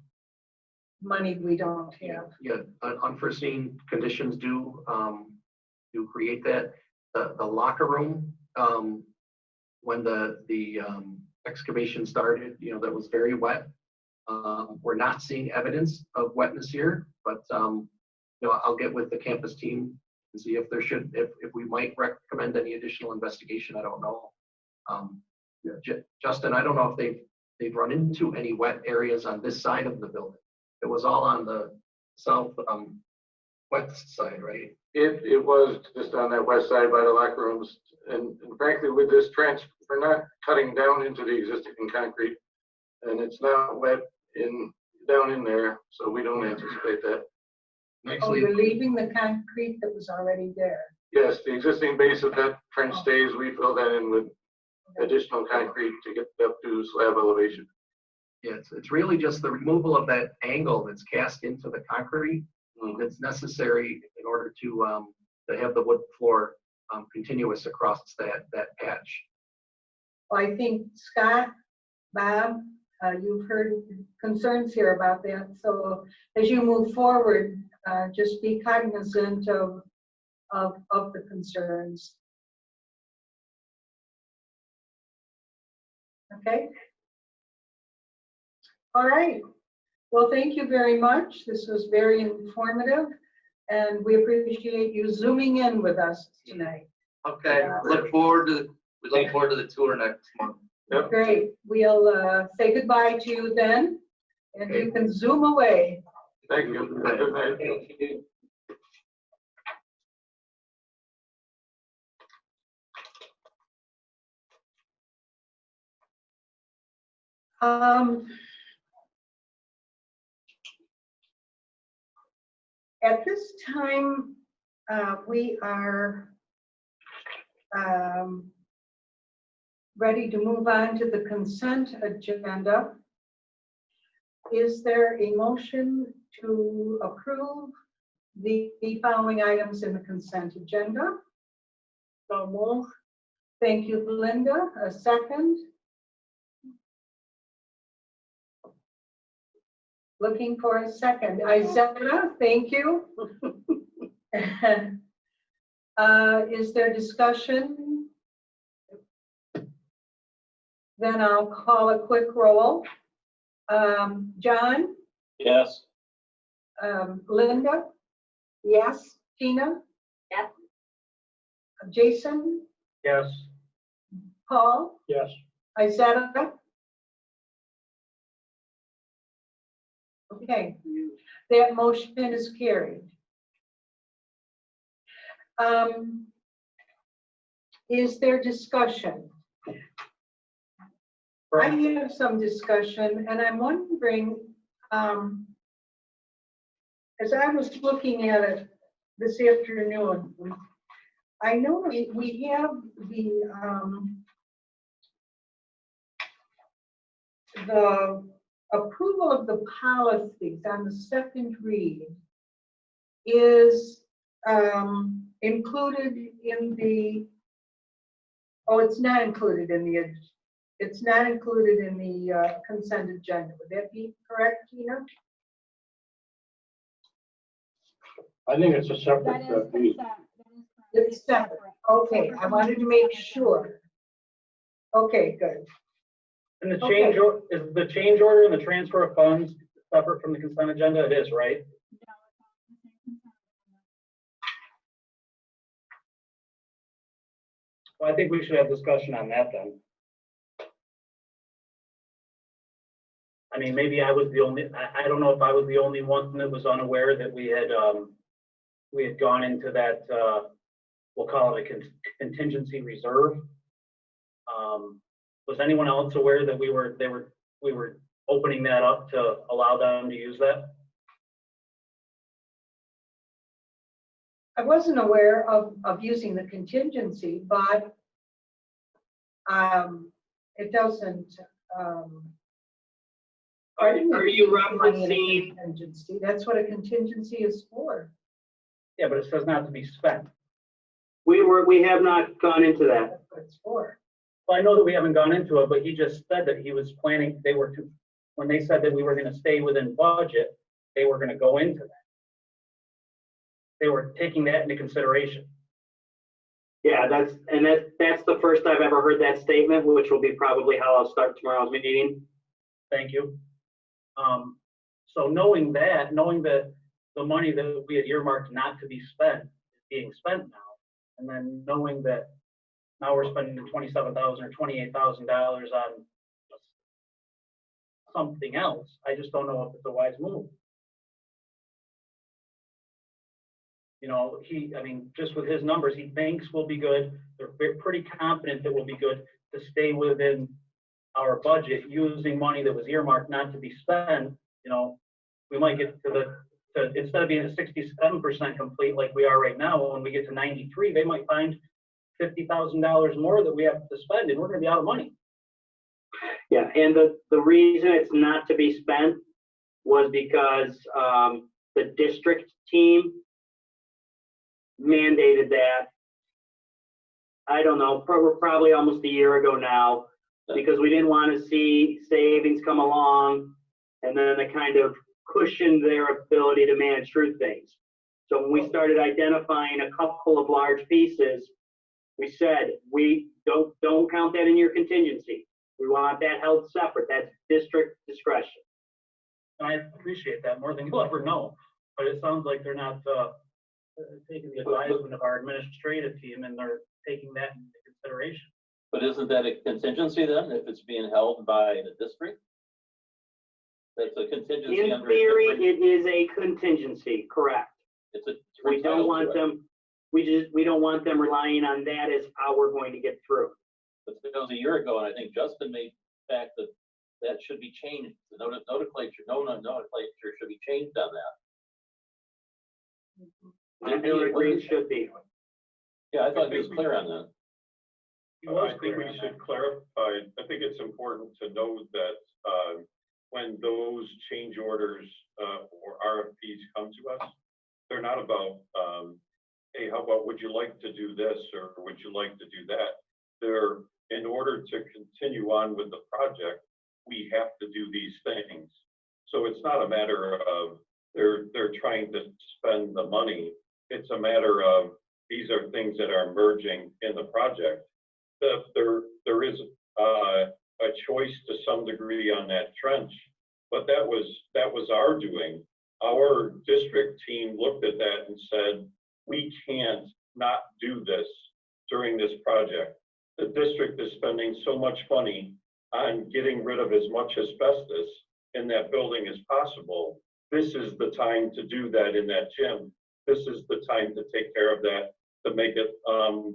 Money we don't have. Yeah, unforeseen conditions do create that. The locker room, when the excavation started, that was very wet. We're not seeing evidence of wetness here, but I'll get with the campus team and see if if we might recommend any additional investigation. I don't know. Justin, I don't know if they've run into any wet areas on this side of the building. It was all on the south west side, right? It was just on that west side by the locker rooms. And frankly, with this trench, we're not cutting down into the existing concrete. and it's not wet down in there, so we don't anticipate that. Oh, Actually, you're leaving the concrete that was already there. Yes, the existing base of that trench stays. We fill that in with additional concrete to get up to slab elevation. yeah, it's really just the removal of that angle that's cast into the concrete that's necessary in order to have the wood floor continuous across that patch. Well, I think Scott, Bob, you've heard concerns here about that. So as you move forward, just be cognizant of the concerns. Okay. All right. Well, thank you very much. This was very informative, and we appreciate you zooming in with us tonight. Okay, we look forward to the tour next month. Yep. Great. We'll say goodbye to you then, and you can zoom away. Thank you. Good night. Thank you. At this time, we are ready to move on to the consent agenda. Is there a motion to approve the following items in the consent agenda? So move. Thank you, Linda. A second. Looking for a second. Isetta, thank you. Is there discussion? Then I'll call a quick roll. John? Yes. Linda? Yes. Tina? Yes. Jason? Yes. Paul? Yes. Isetta? Okay, that motion is carried. Is there discussion? I have some discussion, and I'm wondering, as I was looking at it this afternoon, I know we have the approval of the policies on the second read is included in the, oh, it's not included in the consent agenda. Would that be correct, Tina? I think it's a separate. It's separate. Okay, I wanted to make sure. Okay, good. And the change, is the change order and the transfer of funds separate from the consent agenda? It is, right? Well, I think we should have discussion on that then. I mean, maybe I was the only, I don't know if I was the only one that was unaware that we had gone into that, we'll call it a contingency reserve. Was anyone else aware that we were opening that up to allow them to use that? I wasn't aware of using the contingency, but it doesn't. Are you referencing? Contingency? That's what a contingency is for. Yeah, but it says not to be spent. We have not gone into that. That's what it's for. Well, I know that we haven't gone into it, but he just said that he was planning, when they said that we were gonna stay within budget, they were gonna go into that. They were taking that into consideration. Yeah, that's the first I've ever heard that statement, which will be probably how I'll start tomorrow's meeting. Thank you. So knowing that the money that we had earmarked not to be spent is being spent now, and then knowing that now we're spending $27,000 or $28,000 on something else, I just don't know if it's a wise move. You know, I mean, just with his numbers, he thinks we'll be good. They're pretty confident that we'll be good to stay within our budget using money that was earmarked not to be spent, we might get to instead of being at 67% complete like we are right now, when we get to 93, they might find $50,000 more that we have to spend, and we're gonna be out of money. Yeah, and the reason it's not to be spent was because the district team mandated that, I don't know, probably almost a year ago now, because we didn't want to see savings come along and then they kind of cushion their ability to manage through things. So when we started identifying a couple of large pieces, we said, we don't count that in your contingency. We want that held separate. That's district discretion. And I appreciate that more than you'll ever know, but it sounds like they're not taking the advisement of our administrative team, and they're taking that into consideration. But isn't that a contingency then, if it's being held by the district? That's a contingency. In theory, it is a contingency, correct. It's a. We don't want them, we don't want them relying on that as how we're going to get through. But it was a year ago, and I think Justin made the fact that should be changed. The nomenclature should be changed on that. I do agree it should be. Yeah, I thought he was clear on that. I think we should clarify, I think it's important to note that when those change orders or RFPs come to us, they're not about, hey, how about, would you like to do this, or would you like to do that? They're, in order to continue on with the project, we have to do these things. So it's not a matter of they're trying to spend the money. It's a matter of these are things that are emerging in the project. There is a choice to some degree on that trench, but that was our doing. Our district team looked at that and said, we can't not do this during this project. The district is spending so much money on getting rid of as much asbestos in that building as possible. This is the time to do that in that gym. This is the time to take care of that, to make it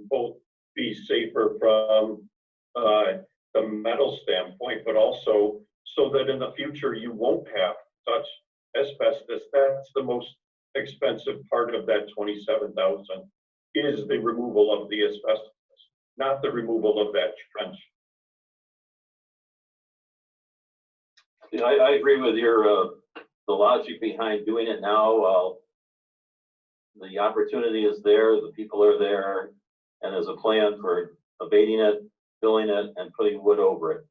both be safer from the metal standpoint, but also so that in the future you won't have to touch asbestos. That's the most expensive part of that $27,000 is the removal of the asbestos, not the removal of that trench. Yeah, I agree with your the logic behind doing it now while the opportunity is there, the people are there, and there's a plan for abating it, filling it, and putting wood over it.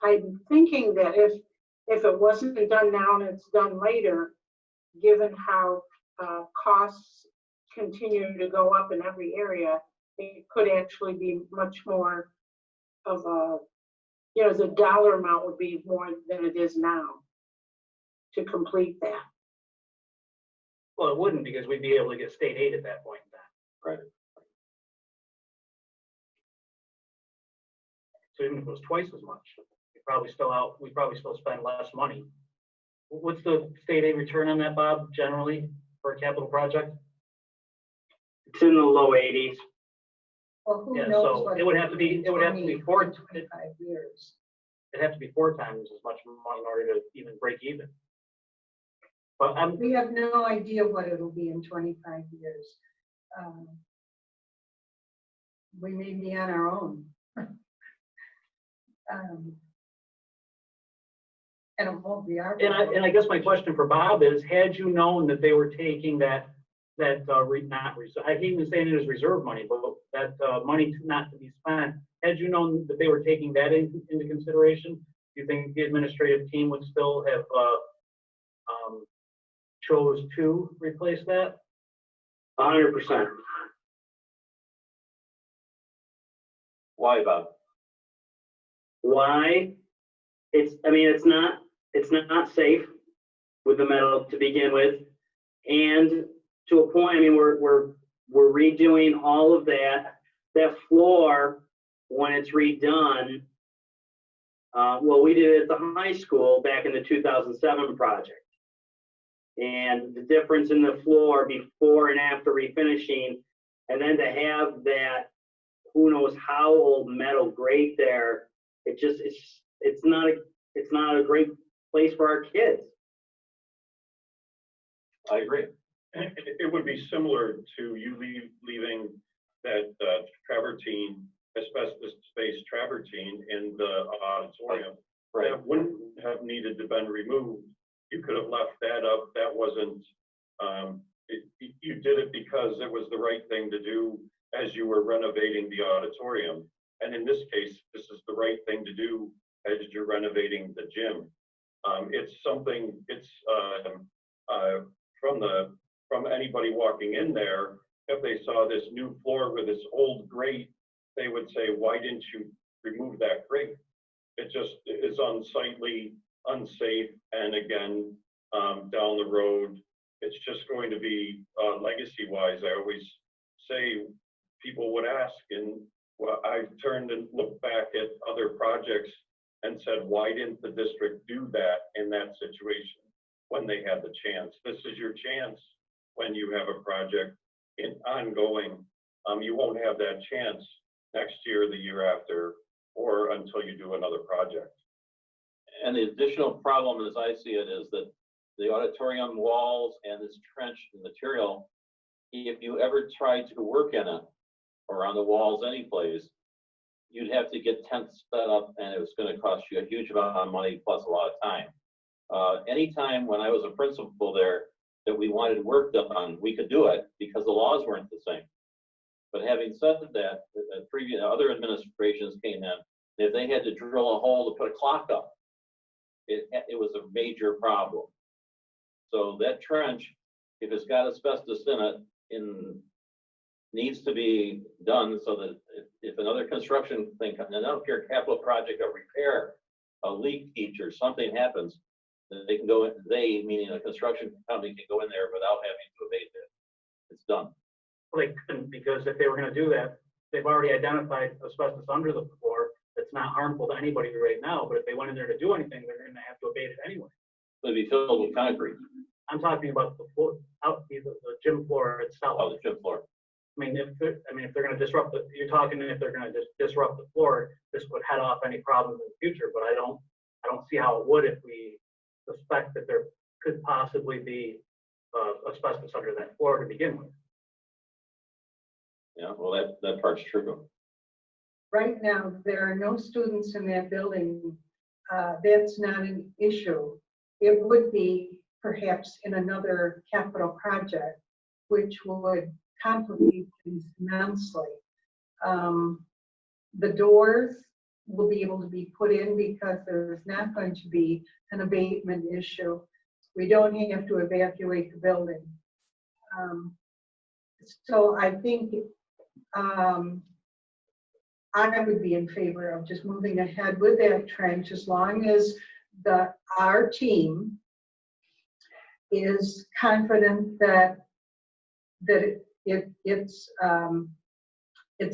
I'm thinking that if it wasn't done now and it's done later, given how costs continue to go up in every area, it could actually be much more of a, the dollar amount would be more than it is now to complete that. Well, it wouldn't, because we'd be able to get state aid at that point in time. Right. So even if it was twice as much, we'd probably still spend less money. What's the state aid return on that, Bob, generally for a capital project? It's in the low 80s. Well, who Yeah, knows so what it would have to be 25 years. It'd have to be 4 times as much money in order to even break even. But We have no idea what it'll be in 25 years. We may be on our own. And it won't be our. and I guess my question for Bob is, had you known that they were taking that I hate even saying it as reserve money, but that money not to be spent, had you known that they were taking that into consideration, do you think the administrative team would still have chose to replace that? 100%. Why, Bob? Why? It's not safe with the metal to begin with, and to a point. I mean, we're redoing all of that. That floor, when it's redone, well, we did it at the high school back in the 2007 project, and the difference in the floor before and after refinishing, and then to have that who knows how old metal grate there. It's not a great place for our kids. I agree. It would be similar to you leaving that travertine, asbestos-based travertine in the auditorium. Right. That wouldn't have needed to been removed. You could have left that up. That wasn't, you did it because it was the right thing to do as you were renovating the auditorium. And in this case, this is the right thing to do as you're renovating the gym. It's something, from anybody walking in there, if they saw this new floor with this old grate, they would say, why didn't you remove that grate? It just is unsightly, unsafe, and again, down the road, it's just going to be legacy-wise. I always say, people would ask, and I've turned and looked back at other projects and said, why didn't the district do that in that situation when they had the chance? This is your chance when you have a project ongoing. You won't have that chance next year, the year after, or until you do another project. And the additional problem, as I see it, is that the auditorium walls and this trench material, if you ever tried to work in it or on the walls anyplace, you'd have to get tents set up, and it was going to cost you a huge amount of money plus a lot of time. Anytime when I was a principal there that we wanted work done, we could do it because the laws weren't the same. But having said that, previous other administrations came in, if they had to drill a hole to put a clock up, it was a major problem. So that trench, if it's got asbestos in it, needs to be done so that if another construction thing comes, and I don't care, capital project or repair, a leak feature, something happens, then they can go in, they, meaning a construction company, can go in there without having to abate it. It's done. Well, they couldn't, because if they were gonna do that, they've already identified asbestos under the floor that's not harmful to anybody right now, but if they went in there to do anything, they're gonna have to abate it anyway. It'll be filled with concrete. I'm talking about the floor, the gym floor itself. Oh, the gym floor. I mean, if they're gonna disrupt you're talking if they're gonna disrupt the floor, this would head off any problems in the future, but I don't see how it would if we suspect that there could possibly be asbestos under that floor to begin with. Yeah, well, that part's true. Right now, there are no students in that building. That's not an issue. It would be perhaps in another capital project, which would complicate things immensely. The doors will be able to be put in because there's not going to be an abatement issue. We don't have to evacuate the building. So I think I would be in favor of just moving ahead with that trench as long as our team is confident that it's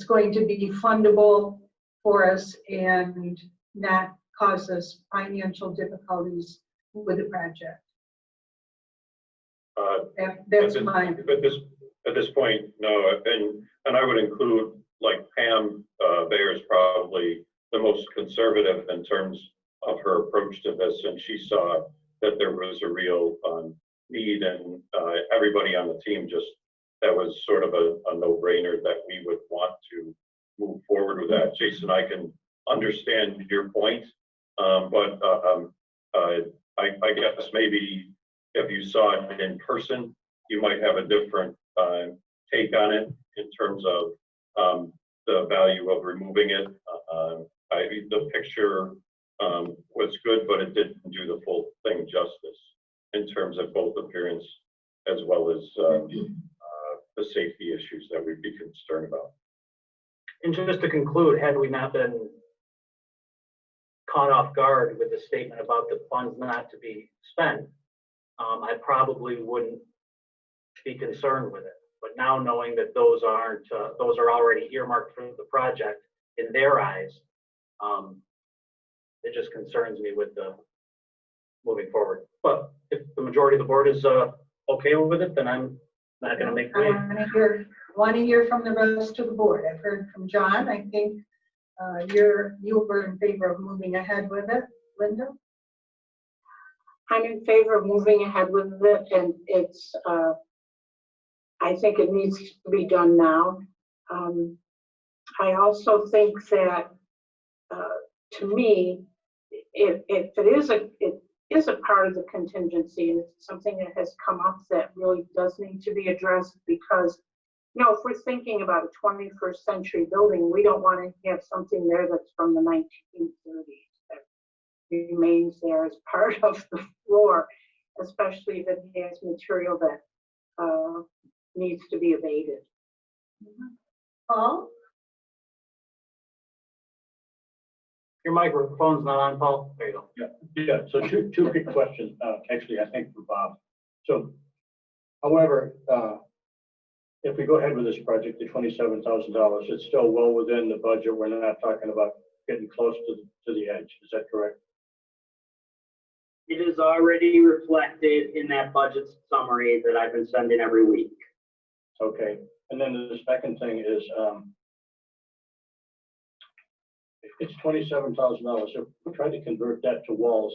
going to be fundable for us and not cause us financial difficulties with the project. That's mine. At this point, no, and I would include, like Pam Bayer is probably the most conservative in terms of her approach to this, and she saw that there was a real need, and everybody on the team that was sort of a no-brainer that we would want to move forward with that. Jason, I can understand your point, but I guess maybe if you saw it in person, you might have a different take on it in terms of the value of removing it. The picture was good, but it didn't do the full thing justice in terms of both appearance as well as the safety issues that we'd be concerned about. And just to conclude, had we not been caught off guard with the statement about the funds not to be spent, I probably wouldn't be concerned with it. But now knowing that those are already earmarked for the project in their eyes, it just concerns me with the moving forward. But if the majority of the board is okay with it, then I'm Not gonna make I me. want to hear from the rest of the board. I've heard from John. I think you were in favor of moving ahead with it. Linda? I'm in favor of moving ahead with it, and it's, I think it needs to be done now. I also think that, to me, if it is a part of the contingency, and it's something that has come up that really does need to be addressed, because, you know, if we're thinking about a 21st century building, we don't want to have something there that's from the 1930s that remains there as part of the floor, especially if it has material that needs to be abated. Paul? Your microphone's not on, Paul. There you go. Yeah, so two quick questions, actually, I think for Bob. So, however, if we go ahead with this project, the $27,000, it's still well within the budget. We're not talking about getting close to the edge. Is that correct? It is already reflected in that budget summary that I've been sending every week. Okay, and then the second thing is, it's $27,000. If we try to convert that to walls,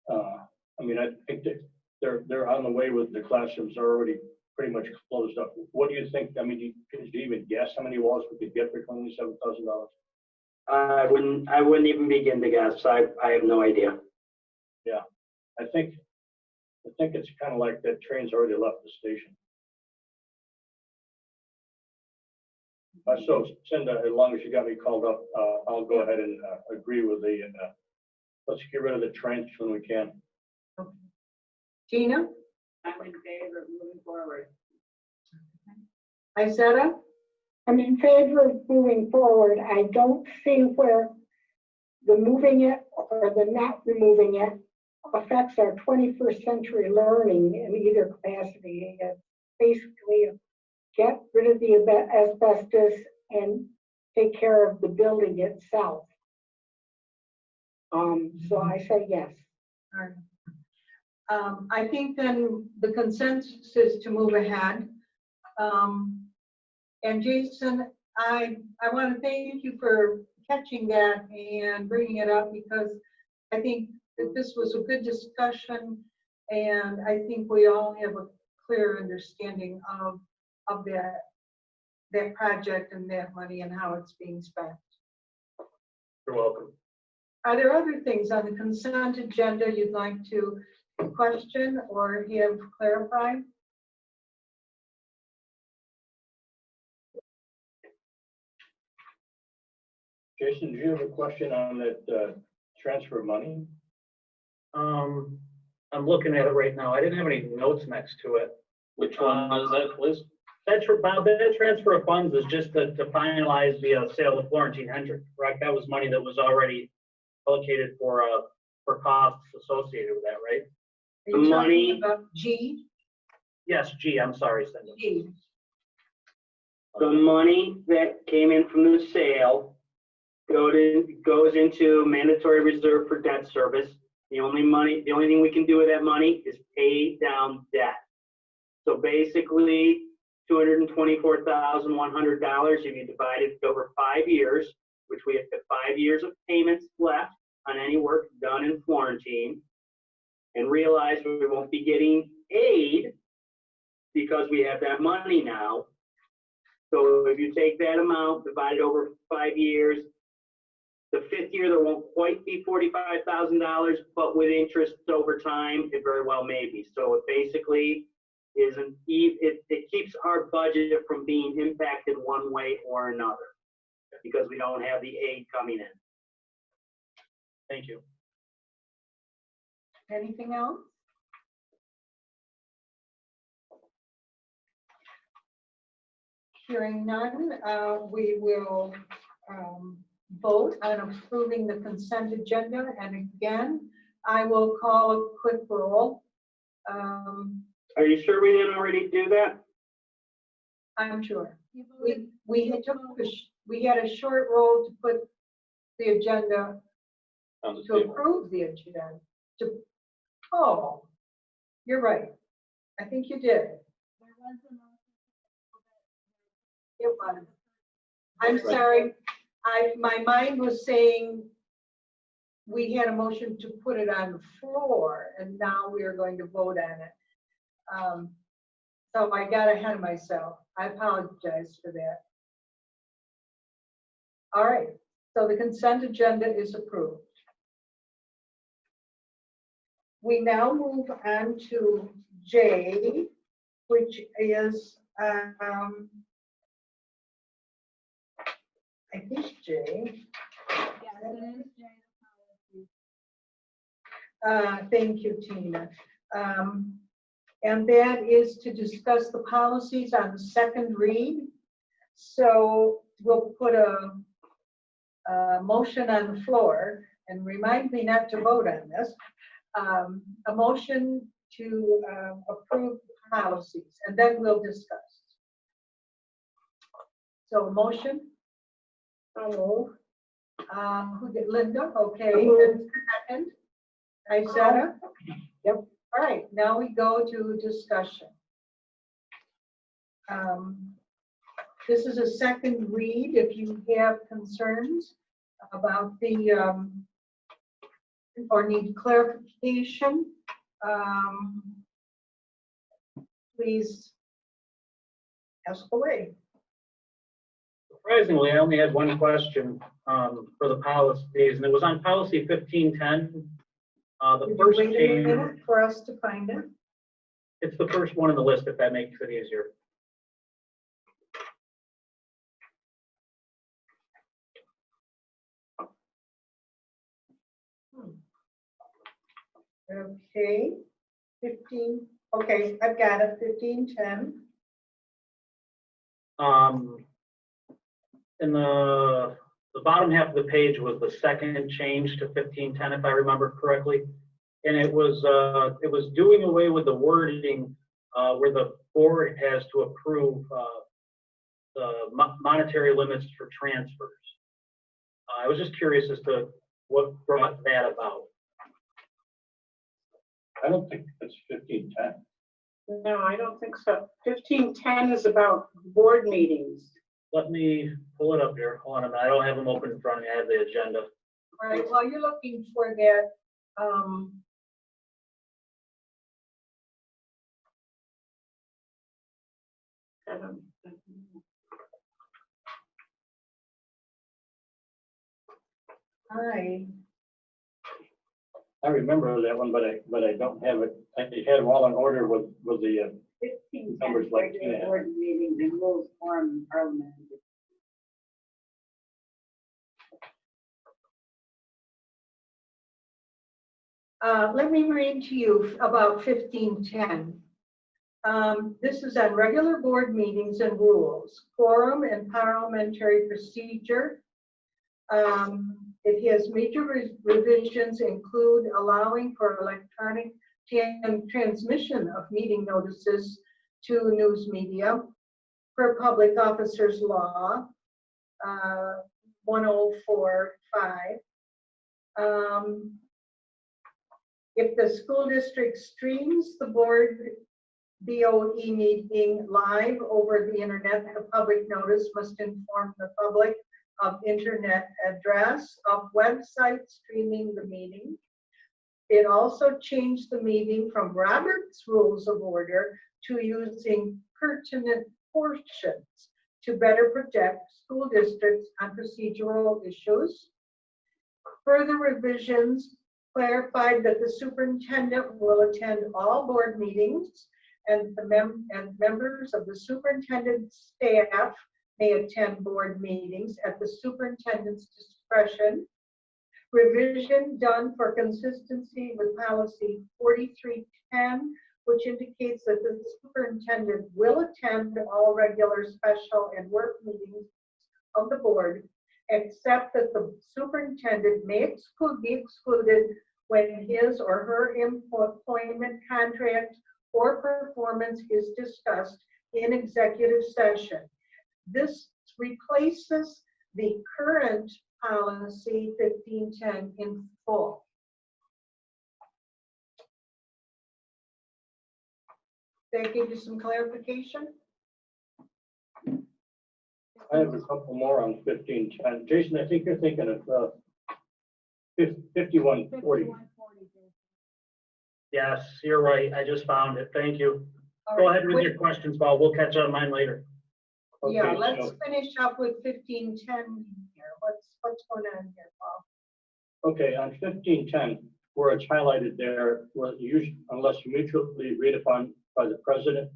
I mean, I think that they're on the way with the classrooms are already pretty much closed up. What do you think? I mean, could you even guess how many walls we could get for $27,000? I wouldn't even begin to guess. I have no idea. Yeah, I think it's kind of like that train's already left the station. So, Cinda, as long as you got me called up, I'll go ahead and agree with let's get rid of the trench when we can. Okay. Gina? I'm in favor of moving forward. Isetta? I'm in favor of moving forward. I don't see where the moving it or the not removing it affects our 21st century learning in either capacity. It's basically get rid of the asbestos and take care of the building itself. So I say yes. All right. I think then the consensus is to move ahead. And Jason, I want to thank you for catching that and bringing it up, because I think that this was a good discussion, and I think we all have a clear understanding of that project and that money and how it's being spent. You're welcome. Are there other things on the consent agenda you'd like to question or have clarified? Jason, do you have a question on that transfer of money? I'm looking at it right now. I didn't have any notes next to it. Which one is that, please? Bob, that transfer of funds is just to finalize the sale of Florentine Hendrick, correct? That was money that was already allocated for costs associated with that, right? Are you The money- talking about G? Yes, G, I'm sorry, Cindy. G. The money that came in from the sale goes into mandatory reserve for debt service. The only thing we can do with that money is pay down debt. So basically, $224,100, if you divide it over 5 years, which we have 5 years of payments left on any work done in Florentine, and realize we won't be getting aid because we have that money now. So if you take that amount, divide it over 5 years, the 5th year there won't quite be $45,000, but with interest over time, it very well may be. So it basically it keeps our budget from being impacted one way or another because we don't have the aid coming in. Thank you. Anything else? Hearing none, we will vote on approving the consent agenda. And again, I will call a quick roll. Are you sure we didn't already do that? I'm sure. We had a short roll to put the agenda, On the to table. approve the agenda. Oh, you're right. I think you did. It was. I'm sorry, my mind was saying we had a motion to put it on the floor, and now we are going to vote on it. So I got ahead of myself. I apologize for that. All right, so the consent agenda is approved. We now move on to J, which is, I think J. Thank you, Tina. And that is to discuss the policies on the second read. So we'll put a motion on the floor, and remind me not to vote on this. A motion to approve policies, and then we'll discuss. So motion. Who did Linda? Okay. And second. Isetta? Yep. All right, now we go to discussion. This is a second read. If you have concerns about the or need clarification, please ask away. Surprisingly, I only had one question for the policies, and it was on policy 1510. The Would first you wait a change, minute for us to find it? it's the first one in the list, if that makes it easier. Okay, 15. Okay, I've got it. 1510. In the bottom half of the page was the second change to 1510, if I remember correctly. And it was doing away with the wording where the board has to approve the monetary limits for transfers. I was just curious as to what brought that about. I don't think it's 1510. No, I don't think so. 1510 is about board meetings. Let me pull it up here. Hold on a minute. I don't have them open in front of me. I have the agenda. All right, while you're looking for that, I remember that one, but I don't have it. I had them all in order with the 15 numbers like regular Tina. board meetings and rules form in Parliament. let me read to you about 1510. This is on regular board meetings and rules, quorum and parliamentary procedure. It has major revisions include allowing for electronic transmission of meeting notices to news media per public officers law 1045. If the school district streams the board BOE meeting live over the internet, a public notice must inform the public of internet address of website streaming the meeting. It also changed the meeting from Robert's Rules of Order to using pertinent portions to better protect school districts on procedural issues. Further revisions clarified that the superintendent will attend all board meetings, and members of the superintendent's staff may attend board meetings at the superintendent's discretion. Revision done for consistency with policy 4310, which indicates that the superintendent will attend all regular, special, and work meetings of the board, except that the superintendent may be excluded when his or her employment contract or performance is discussed in executive session. This replaces the current policy 1510 in full. that give you some clarification? I have a couple more on 1510. Jason, I think you're thinking of 5140. Yes, you're right. I just found it. Thank you. All Go right, ahead with your questions, Bob. We'll catch on mine later. Yeah, Okay, let's so- finish up with 1510 here. What's going on here, Paul? Okay, on 1510, where it's highlighted there, unless mutually agreed upon by the president,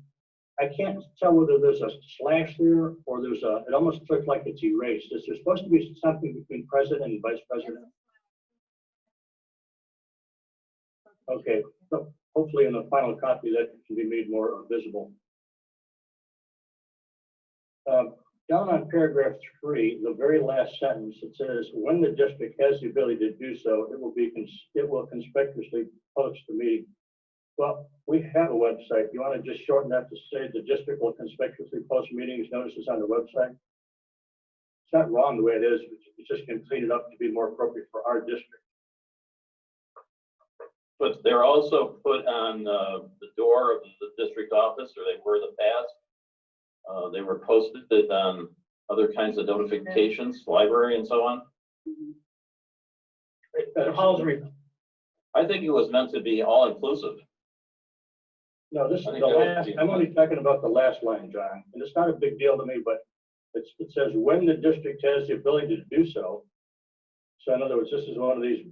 I can't tell whether there's a slash there or it almost looks like it's erased. Is there supposed to be something between president and vice president? Okay, so hopefully in the final copy that can be made more visible. Down on paragraph 3, the very last sentence, it says, when the district has the ability to do so, it will conspicuously post the meeting. Well, we have a website. You want to just shorten that to say the district will conspicuously post meetings notices on the website? It's not wrong the way it is. We just can clean it up to be more appropriate for our district. But they're also put on the door of the district office, or they were in the past. They were posted on other kinds of notifications, library and so on. I think it was meant to be all inclusive. No, this is I think the that would last, be- I'm only talking about the last line, John, and it's not a big deal to me, but it says when the district has the ability to do so. So in other words, this is one of these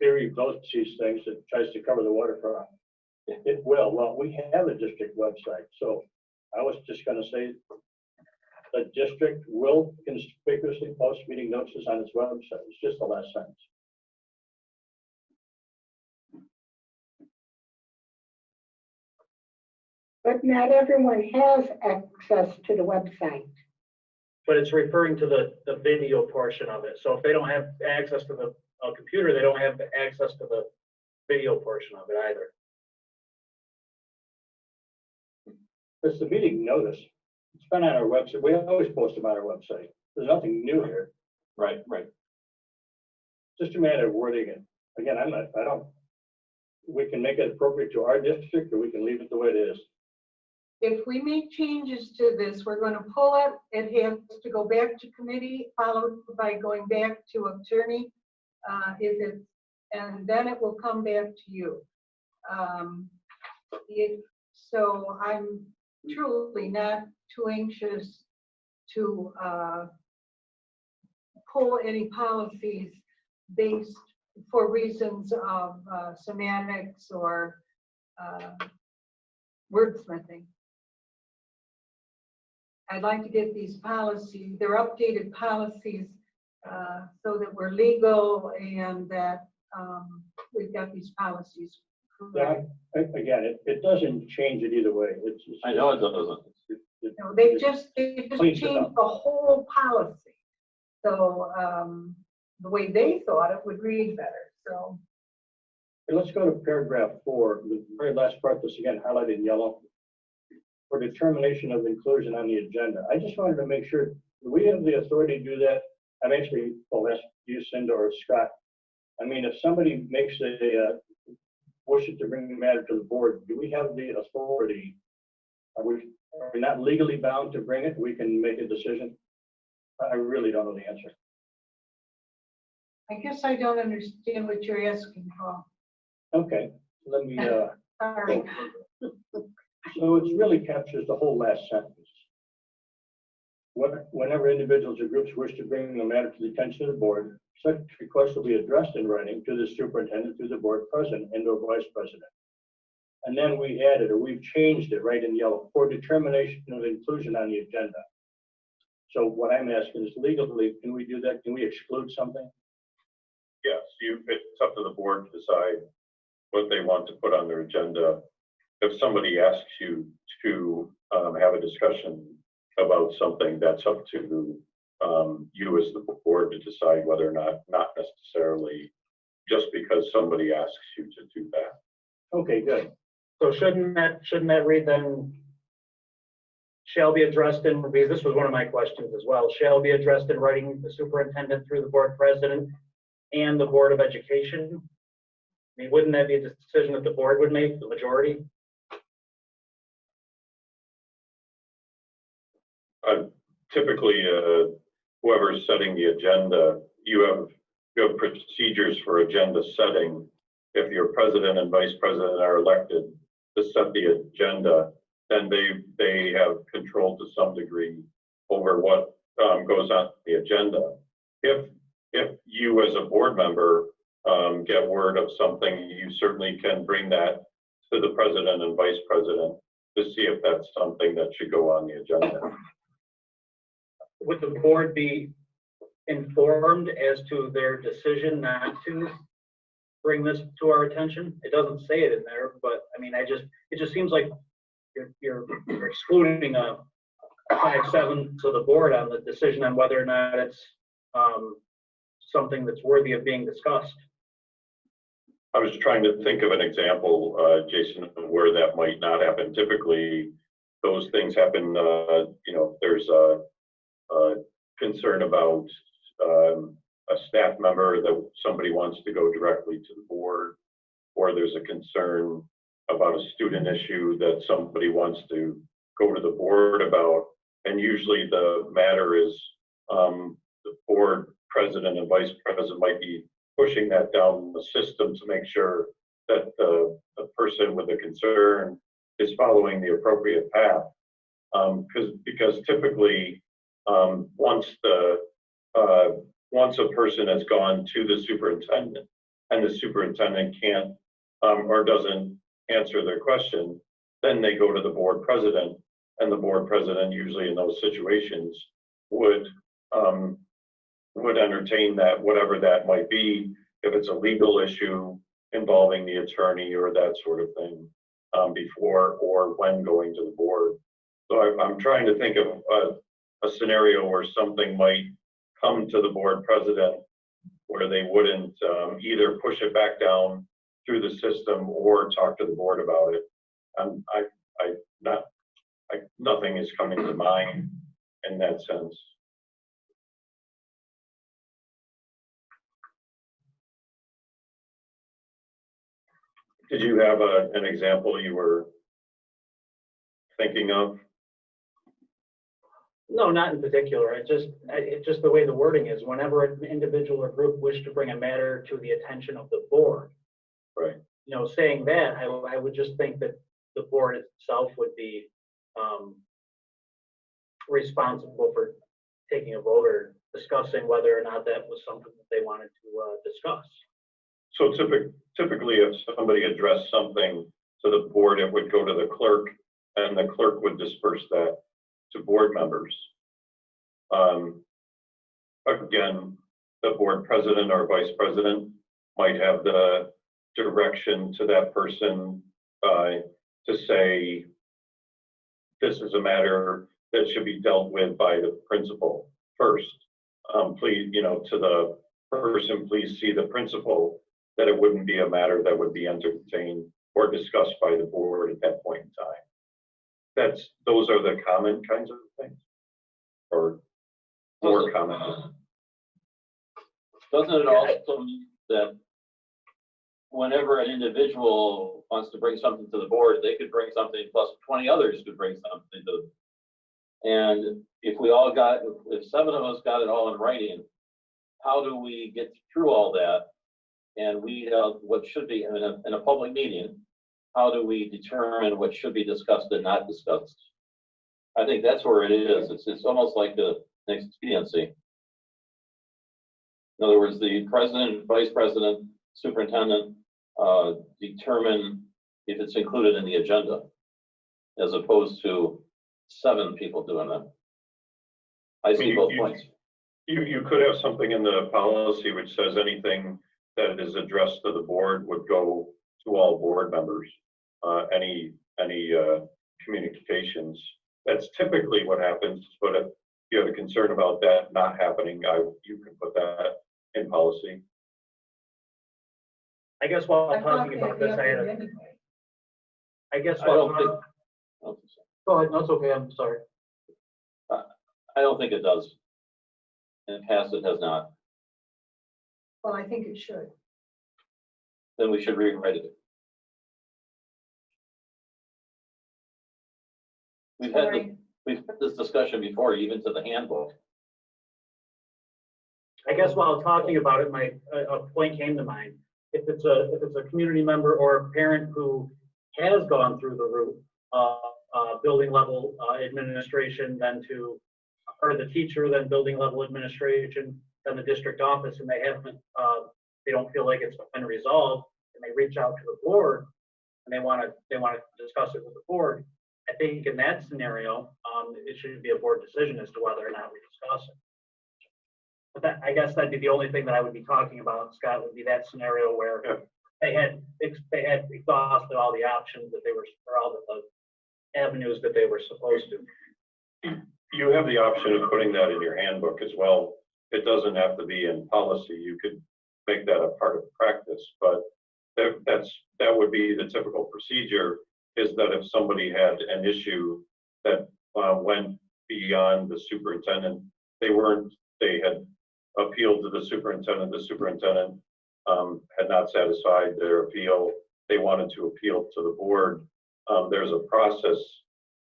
very ghosties things that tries to cover the waterfront. It will. Well, we have a district website, so I was just gonna say the district will conspicuously post meeting notices on its website. It's just the last sentence. But not everyone has access to the website. But it's referring to the video portion of it. So if they don't have access to the computer, they don't have access to the video portion of it either. It's the meeting notice. It's been on our website. We always post them on our website. There's nothing new here. Right, right. Just a matter of wording it. Again, we can make it appropriate to our district, or we can leave it the way it is. If we make changes to this, we're going to pull it. It has to go back to committee, followed by going back to attorney. And then it will come back to you. So I'm truly not too anxious to pull any policies based for reasons of semantics or wordsmithing. I'd like to get these policies, they're updated policies, so that we're legal and that we've got these policies correct. Yeah, again, it doesn't change it either way. I know it doesn't. No, they just cleans it changed up. the whole policy. So the way they thought it would read better, so. And let's go to paragraph 4, the very last part, this again highlighted in yellow. For determination of inclusion on the agenda. I just wanted to make sure, do we have the authority to do that? I'm actually, well, that's you, Cinda, or Scott. I mean, if somebody makes wishes to bring the matter to the board, do we have the authority? Are we not legally bound to bring it? We can make a decision? I really don't know the answer. I guess I don't understand what you're asking, Paul. Okay, let me, Sorry. so it really captures the whole last sentence. Whenever individuals or groups wish to bring the matter to the attention of the board, such requests will be addressed in writing to the superintendent, through the board president and or vice president. And then we added, or we've changed it right in yellow, for determination of inclusion on the agenda. So what I'm asking is legally, can we do that? Can we exclude something? Yes, it's up to the board to decide what they want to put on their agenda. If somebody asks you to have a discussion about something, that's up to you as the board to decide whether or not necessarily just because somebody asks you to do that. Okay, good. So shouldn't that read then, shall be addressed in, because this was one of my questions as well, shall be addressed in writing the superintendent through the board president and the Board of Education? I mean, wouldn't that be a decision that the board would make, the majority? typically, whoever's setting the agenda, you have procedures for agenda setting. If your president and vice president are elected to set the agenda, then they have control to some degree over what goes on the agenda. If you as a board member get word of something, you certainly can bring that to the president and vice president to see if that's something that should go on the agenda. Would the board be informed as to their decision not to bring this to our attention? It doesn't say it in there, but I mean, it just seems like you're excluding a 5-7 to the board on the decision on whether or not it's something that's worthy of being discussed. I was trying to think of an example, Jason, where that might not happen. Typically, those things happen, there's a concern about a staff member that somebody wants to go directly to the board, or there's a concern about a student issue that somebody wants to go to the board about. And usually the matter is the board president and vice president might be pushing that down the system to make sure that the person with the concern is following the appropriate path. Because typically, once a person has gone to the superintendent and the superintendent can't or doesn't answer their question, then they go to the board president, and the board president usually in those situations would entertain that, whatever that might be, if it's a legal issue involving the attorney or that sort of thing, before or when going to the board. So I'm trying to think of a scenario where something might come to the board president where they wouldn't either push it back down through the system or talk to the board about it. Nothing is coming to mind in that sense. Did you have an example you were thinking of? No, not in particular. It's just the way the wording is. Whenever an individual or group wish to bring a matter to the attention of the board, right? Saying that, I would just think that the board itself would be responsible for taking a vote or discussing whether or not that was something that they wanted to discuss. So typically, if somebody addressed something to the board, it would go to the clerk, and the clerk would disperse that to board members. Again, the board president or vice president might have the direction to that person to say, this is a matter that should be dealt with by the principal first. Please, to the person, please see the principal, that it wouldn't be a matter that would be entertained or discussed by the board at that point in time. Those are the common kinds of things, or more common. Doesn't it also mean that whenever an individual wants to bring something to the board, they could bring something plus 20 others could bring something to the, and if 7 of us got it all in writing, how do we get through all that and weed out what should be in a public meeting? How do we determine what should be discussed and not discussed? I think that's where it is. It's almost like an expediency. In other words, the president, vice president, superintendent determine if it's included in the agenda, as opposed to 7 people doing that. I see both points. You could have something in the policy which says anything that is addressed to the board would go to all board members. Any communications. That's typically what happens, but if you have a concern about that not happening, you can put that in policy. I guess while I'm talking about this, Go ahead, no, it's okay, I'm sorry. I don't think it does. In the past, it has not. Well, I think it should. Then we should rewrite it. We've We've had this discussion before, even to the handbook. I guess while talking about it, a point came to mind. If it's a community member or a parent who has gone through the route of building level administration, then or the teacher, then building level administration, then the district office, and they don't feel like it's been resolved, and they reach out to the board and they want to discuss it with the board. I think in that scenario, it should be a board decision as to whether or not we discuss it. But I guess that'd be the only thing that I would be talking about, Scott, would be that scenario where they had exhausted all the options that or all the avenues that they were supposed to. You have the option of putting that in your handbook as well. It doesn't have to be in policy. You could make that a part of practice, but that would be the typical procedure, is that if somebody had an issue that went beyond the superintendent, they had appealed to the superintendent had not satisfied their appeal, they wanted to appeal to the board. There's a process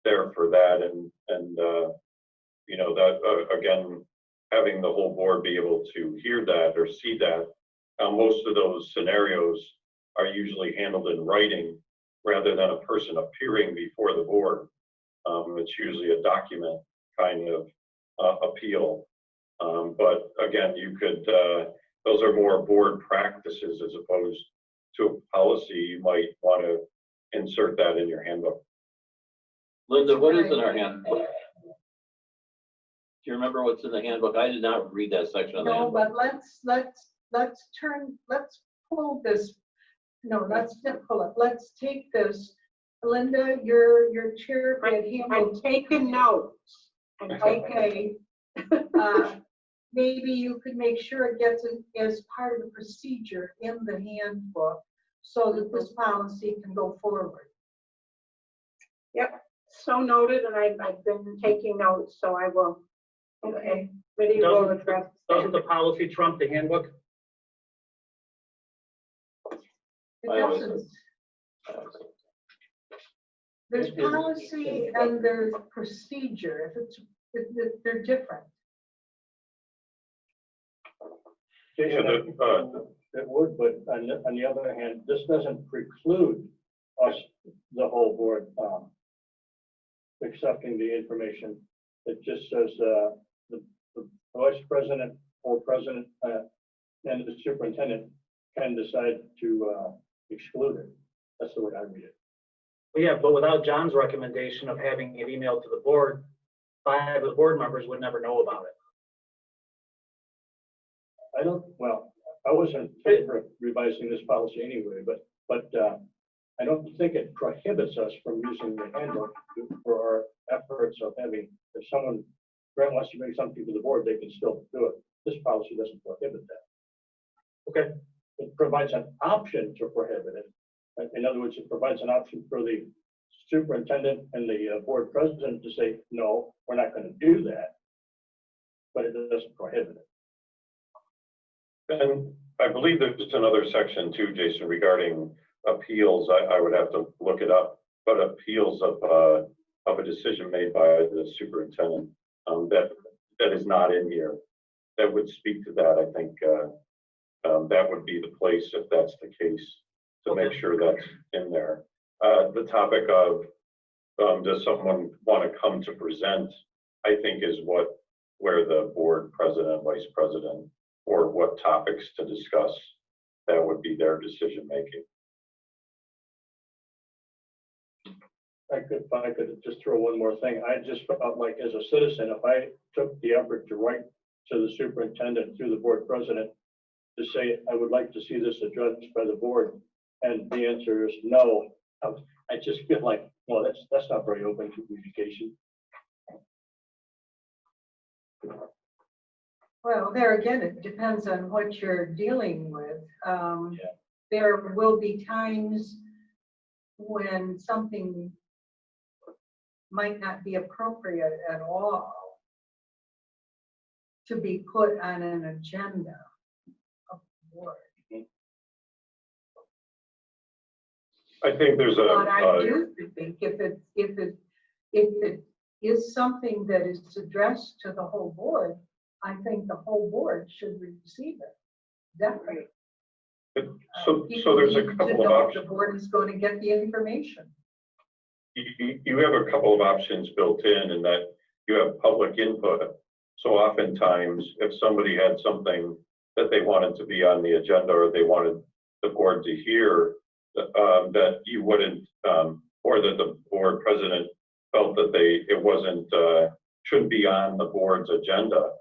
there for that, and you know, that again, having the whole board be able to hear that or see that. Most of those scenarios are usually handled in writing rather than a person appearing before the board. It's usually a document kind of appeal. But again, you could, those are more board practices as opposed to a policy. You might want to insert that in your handbook. Linda, what is in our handbook? Do you remember what's in the handbook? I did not read that section of the No, handbook. but let's pull this. No, let's not pull it. Let's take this. Linda, your chair. I'm taking notes. Okay. Maybe you could make sure it gets as part of the procedure in the handbook so that this policy can go forward. Yep, so noted, and I've been taking notes, so I will. Okay. Maybe you will address. Doesn't the policy trump the handbook? It doesn't. There's policy and there's procedure. If they're different. Jason, it would, but on the other hand, this doesn't preclude us, the whole board, accepting the information. It just says the vice president or president and the superintendent can decide to exclude it. That's the way I read it. Well, yeah, but without John's recommendation of having it emailed to the board, 5 of the board members would never know about it. I wasn't in favor of revising this policy anyway, but I don't think it prohibits us from using the handbook for our efforts of having, if someone wants to bring something to the board, they can still do it. This policy doesn't prohibit that. Okay. It provides an option to prohibit it. In other words, it provides an option for the superintendent and the board president to say, no, we're not going to do that. But it doesn't prohibit it. And I believe there's another section too, Jason, regarding appeals. I would have to look it up, but appeals of a decision made by the superintendent that is not in here, that would speak to that. I think that would be the place, if that's the case, to make sure that's in there. The topic of does someone want to come to present, I think is where the board president, vice president, or what topics to discuss, that would be their decision making. If I could just throw one more thing. I just felt like as a citizen, if I took the effort to write to the superintendent through the board president to say, I would like to see this addressed by the board, and the answer is no, I just feel like, well, that's not very open communication. Well, there again, it depends on what you're dealing with. There will be times when something might not be appropriate at all to be put on an agenda of the board. I think there's But I do think if is something that is addressed to the whole board, I think the whole board should receive it. Definitely. So People there's a need to couple of know options. The board is going to get the information. You have a couple of options built in that you have public input. So oftentimes, if somebody had something that they wanted to be on the agenda or they wanted the board to hear, that you wouldn't, or that the board president felt that it wasn't, shouldn't be on the board's agenda,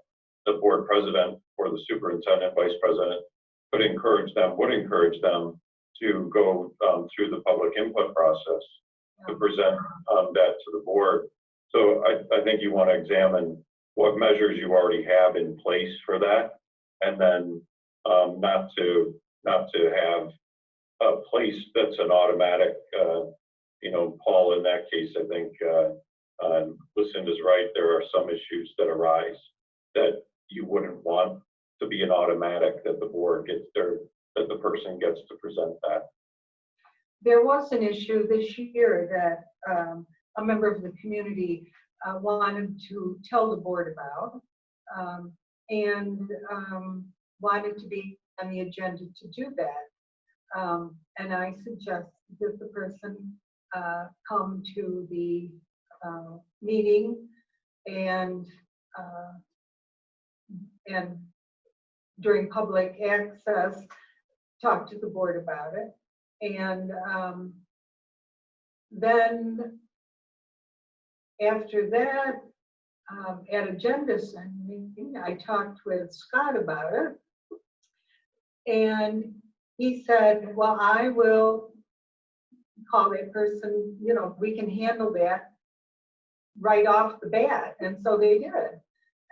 the board president or the superintendent, vice president would encourage them to go through the public input process to present that to the board. So I think you want to examine what measures you already have in place for that, and then not to have a place that's an automatic. Paul, in that case, I think Lucinda's right. There are some issues that arise that you wouldn't want to be an automatic that the board gets there, that the person gets to present that. There was an issue this year that a member of the community wanted to tell the board about and wanted to be on the agenda to do that. And I suggest that the person come to the meeting and during public access, talk to the board about it. And then after that, at agenda meeting, I talked with Scott about it. And he said, well, I will call that person, we can handle that right off the bat. And so they did.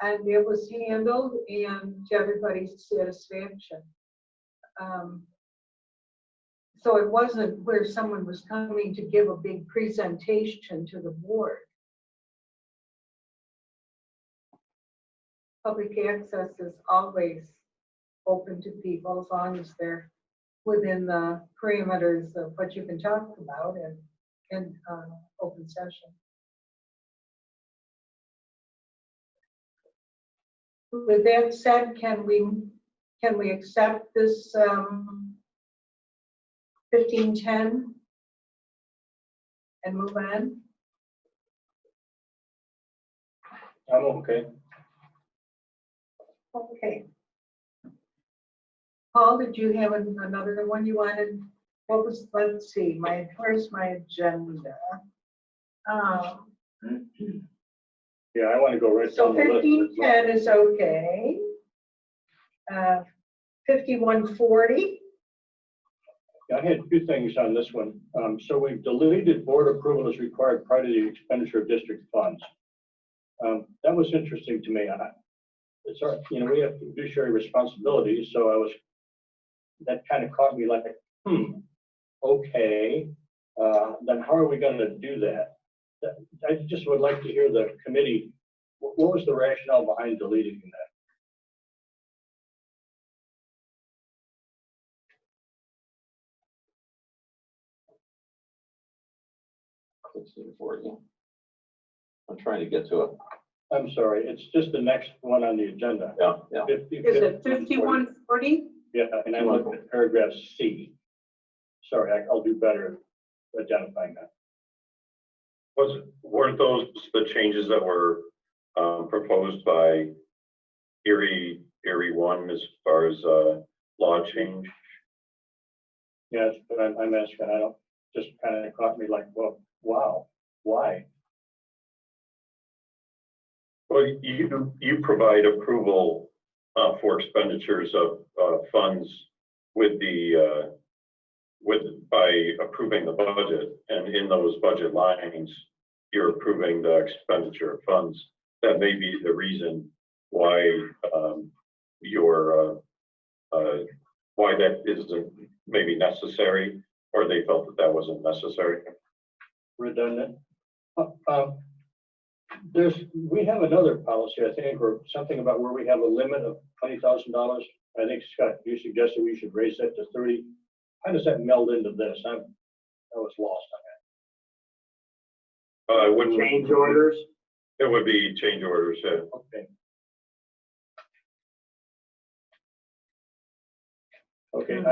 And it was handled and to everybody's satisfaction. So it wasn't where someone was coming to give a big presentation to the board. Public access is always open to people as long as they're within the parameters of what you can talk about in open session. With that said, can we accept this 1510 and move on? I'm okay. Okay. Paul, did you have another one you wanted? What was, let's see, where's my agenda? Yeah, I want to go right So down the list. 1510 is okay. 5140. I had two things on this one. So we've deleted board approval as required prior to the expenditure of district funds. That was interesting to me. It's our, we have fiduciary responsibilities, so that kind of caught me like, okay, then how are we going to do that? I just would like to hear the committee, what was the rationale behind deleting that? Let's see it for you. I'm trying to get to it. I'm sorry, it's just the next one on the agenda. Yeah, yeah. 50, Is it 5140? Yeah, and I looked at paragraph C. Sorry, I'll do better identifying that. Weren't those the changes that were proposed by Erie 1 as far as law change? Yes, but I'm asking, I don't, just kind of caught me like, well, wow, why? Well, you provide approval for expenditures of funds by approving the budget, and in those budget lines, you're approving the expenditure of funds. That may be the reason why why that isn't maybe necessary, or they felt that wasn't necessary. Redundant. We have another policy, I think, or something about where we have a limit of $20,000. I think, Scott, you suggested we should raise that to 30. How does that meld into this? I was lost on that. Change orders. It would be change orders, yeah. Okay. Okay,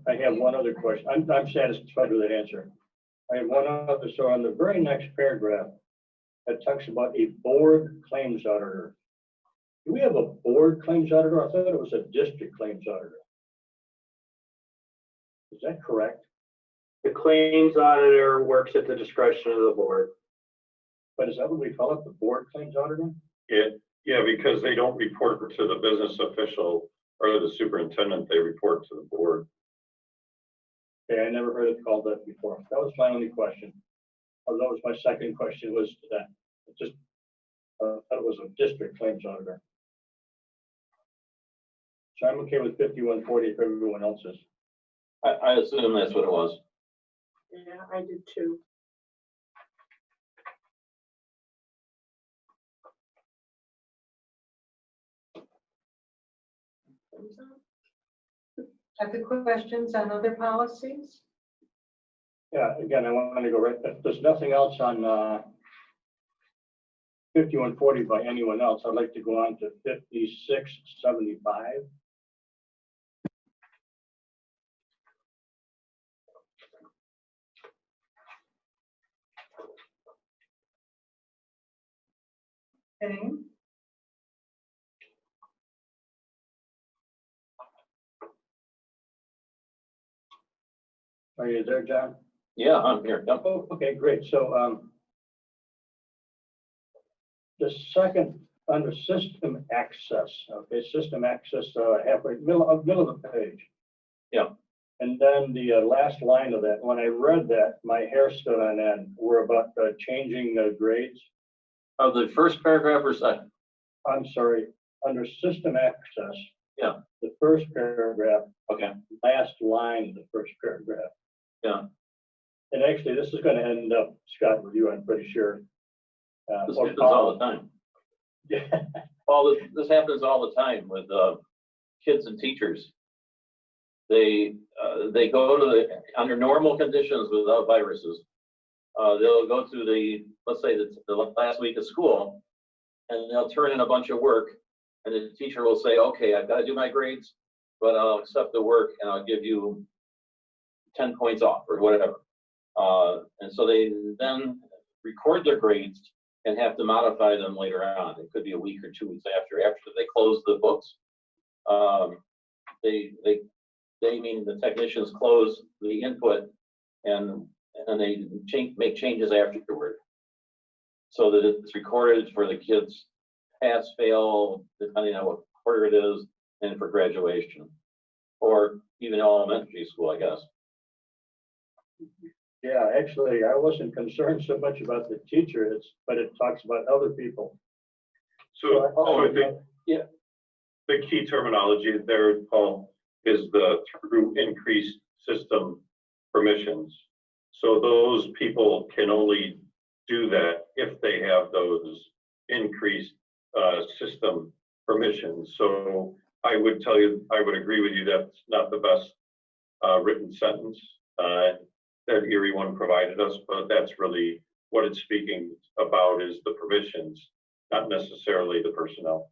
I have one other question. I'm satisfied with that answer. I have one other, so on the very next paragraph, it talks about a board claims auditor. Do we have a board claims auditor? I thought it was a district claims auditor. Is that correct? The claims auditor works at the discretion of the board. But is that what we call it, the board claims auditor? Yeah, because they don't report to the business official or the superintendent, they report to the board. Okay, I never heard it called that before. That was my only question. Oh, that was my second question was to that. It just, thought it was a district claims auditor. So I'm okay with 5140 if everyone else is. I assume that's what it was. Yeah, I did too. Other questions on other policies? Yeah, again, I want to go right, if there's nothing else on 5140 by anyone else, I'd like to go on to 5675. Okay. Are you there, John? Yeah, I'm here. Yep. Oh, okay, great. So the second under system access, okay, system access halfway middle of the page. Yeah. And then the last line of that, when I read that, my hair stood on end. We're about changing the grades. Of the first paragraph or second? I'm sorry, under system access. Yeah. The first paragraph, Okay. last line of the first paragraph. Yeah. And actually, this is going to end up, Scott, with you, I'm pretty sure. This or happens all the Paul. time. Yeah. This happens all the time with kids and teachers. They go to the, under normal conditions without viruses, they'll go to the, let's say the last week of school, and they'll turn in a bunch of work, and the teacher will say, okay, I've got to do my grades, but I'll accept the work and I'll give you 10 points off or whatever. And so they then record their grades and have to modify them later on. It could be a week or 2 weeks after they close the books. They mean the technicians close the input and they make changes afterward, so that it's recorded for the kids pass, fail, depending on what quarter it is, and for graduation, or even elementary school, I guess. Yeah, actually, I wasn't concerned so much about the teacher, but it talks about other people. So I think yeah, the key terminology there, Paul, is the through increased system permissions. So those people can only do that if they have those increased system permissions. So I would tell you, I would agree with you, that's not the best written sentence that Erie one provided us, but that's really what it's speaking about, is the permissions, not necessarily the personnel.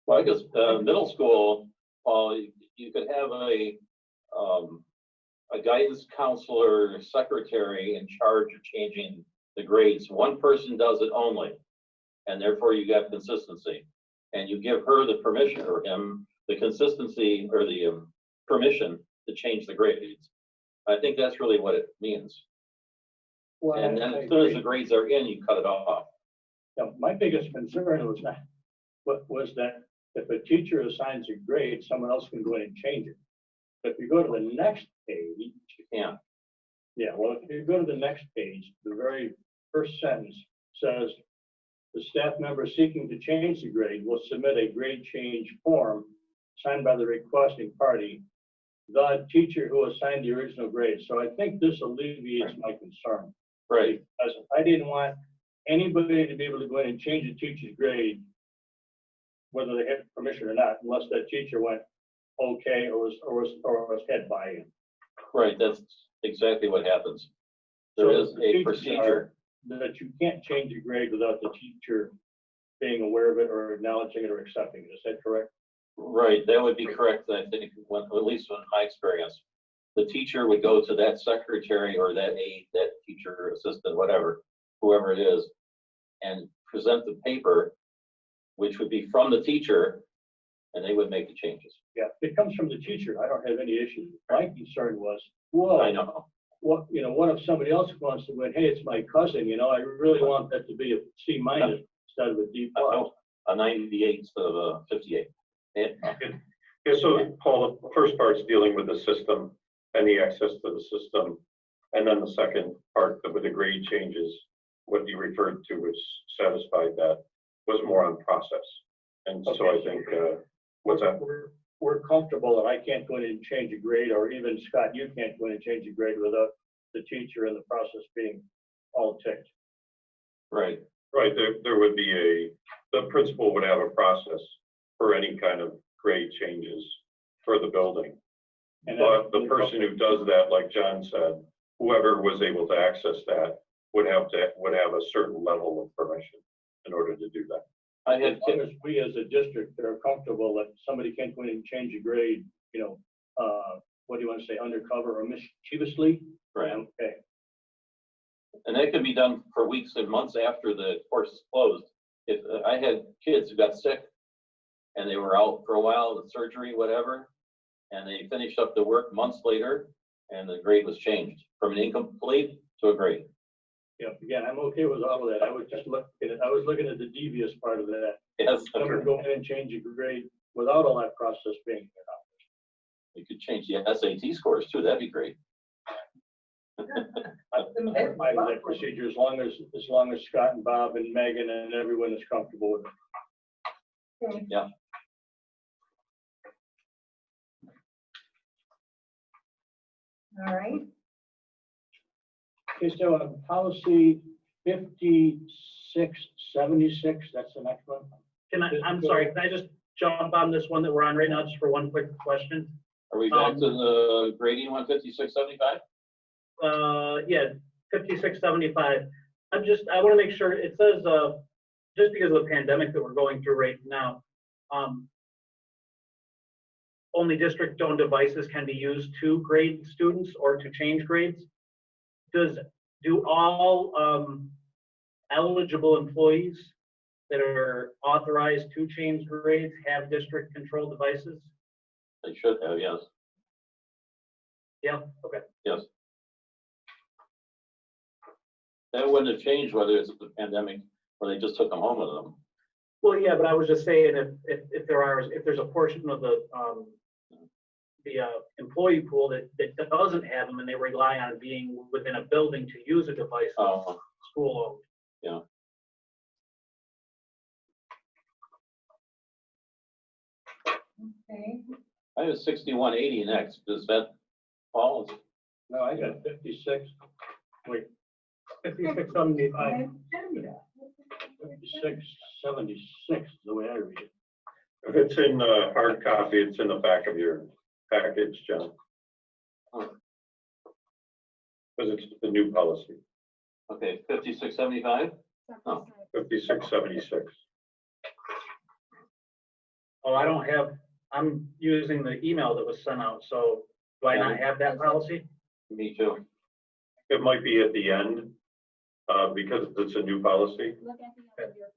well, I guess middle school, you could have a guidance counselor secretary in charge of changing the grades. One person does it only, and therefore you got consistency. And you give her the permission, or him, the consistency or the permission to change the grades. I think that's really what it means. Well, And then I as soon as agree. the grades are in, you cut it off. Yeah, my biggest concern was that if a teacher assigns a grade, someone else can go in and change it. But if you go to the next page, You can't. yeah, well, if you go to the next page, the very first sentence says, the staff member seeking to change the grade will submit a grade change form signed by the requesting party, the teacher who assigned the original grade. So I think this alleviates my concern. Right. Because I didn't want anybody to be able to go in and change a teacher's grade, whether they had permission or not, unless that teacher went okay or was had buy-in. Right. That's exactly what happens. There So is the a teachers procedure. that you can't change a grade without the teacher being aware of it or acknowledging it or accepting it. Is that correct? Right, that would be correct, I think, at least in my experience. The teacher would go to that secretary or that aide, that teacher assistant, whatever, whoever it is, and present the paper, which would be from the teacher, and they would make the changes. Yeah, if it comes from the teacher, I don't have any issues. My concern was, I whoa, know. what, what if somebody else wants to win, hey, it's my cousin, I really want that to be a C- instead of a D+. A 98 instead of a 58. Yeah. Yeah, so Paul, the first part's dealing with the system and the access to the system. And then the second part with the grade changes, what you referred to, which satisfied that, was more on process. And so I think, what's that? We're comfortable that I can't go in and change a grade, or even Scott, you can't go in and change a grade without the teacher and the process being all ticked. Right. Right, there would be the principal would have a process for any kind of grade changes for the building. And But the person who does that, like John said, whoever was able to access that would have a certain level of permission in order to do that. I as had long as we as a district are comfortable that somebody can't go in and change a grade, what do you want to say, undercover or mischievously? right. Okay. And that could be done for weeks and months after the course is closed. If I had kids who got sick and they were out for a while with surgery, whatever, and they finished up the work months later and the grade was changed from an incomplete to a grade. Yeah, again, I'm okay with all of that. I was looking at the devious part of that. Yes, Someone go in and change a grade without all that process being accomplished. you could change the SAT scores too. That'd be great. I'm fine with that procedure as long as Scott and Bob and Megan and everyone is comfortable with it. Okay. Yeah. All right. Okay, so on policy 5676, that's the next one. I'm sorry, can I just jump on this one that we're on right now, just for one quick question? Are we back to the grading 156.75? Yeah, 5675. I want to make sure, it says, just because of the pandemic that we're going through right now, only district-owned devices can be used to grade students or to change grades. Do all eligible employees that are authorized to change grades have district-controlled devices? They should have, yes. Yeah, okay. Yes. That wouldn't have changed whether it's the pandemic or they just took them home with them. Well, yeah, but I was just saying if there's a portion of the employee pool that doesn't have them and they rely on being within a building to use a device that's school owned. Yeah. Okay. I have 6180 next. Does that fall? No, I got 56. Wait, 5675. 5676 is the way I read it. If it's in hard copy, it's in the back of your package, John. Because it's the new policy, Okay, 5675? Oh. 5676. Oh, I don't have, I'm using the email that was sent out, so do I not have that policy? Me too. It might be at the end, because it's a new policy. Look at the end of your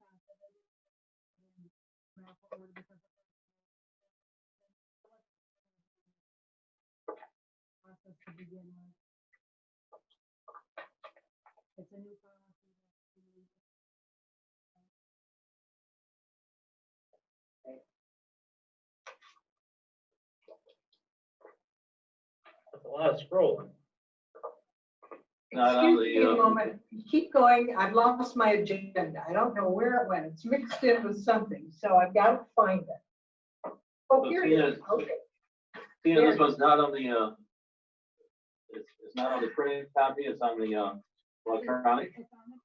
process to begin with. It's a new policy. That's a lot of scrolling. Not on Excuse me a the, moment. Keep going. I've lost my agenda. I don't know where it went. It's mixed in with something, so I've got to find it. Oh, So here it Tina- is. Okay. Tina, this one's not on the, it's not on the printed copy, it's on the electronic. It's on the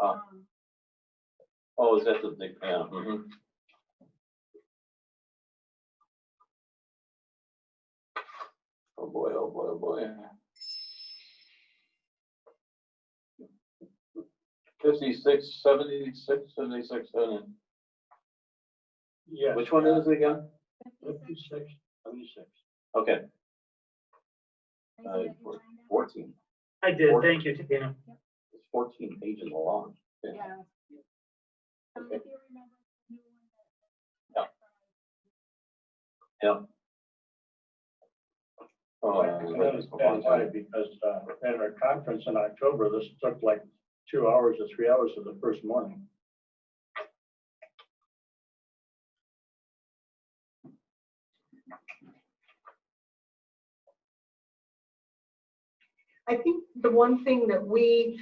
Oh. Oh, is that the, yeah. Oh boy, oh boy, oh boy. 56, 76, 76, Yeah. which one is it again? 56, 76. Okay, I see that you signed up? 14. I did, thank you, Tina. It's 14 pages long. Yeah. Okay. If you remember the new one that. Yeah. Oh, And then it's been funny because at our conference in October, this took like 2 hours or 3 hours of the first morning. I think the one thing that we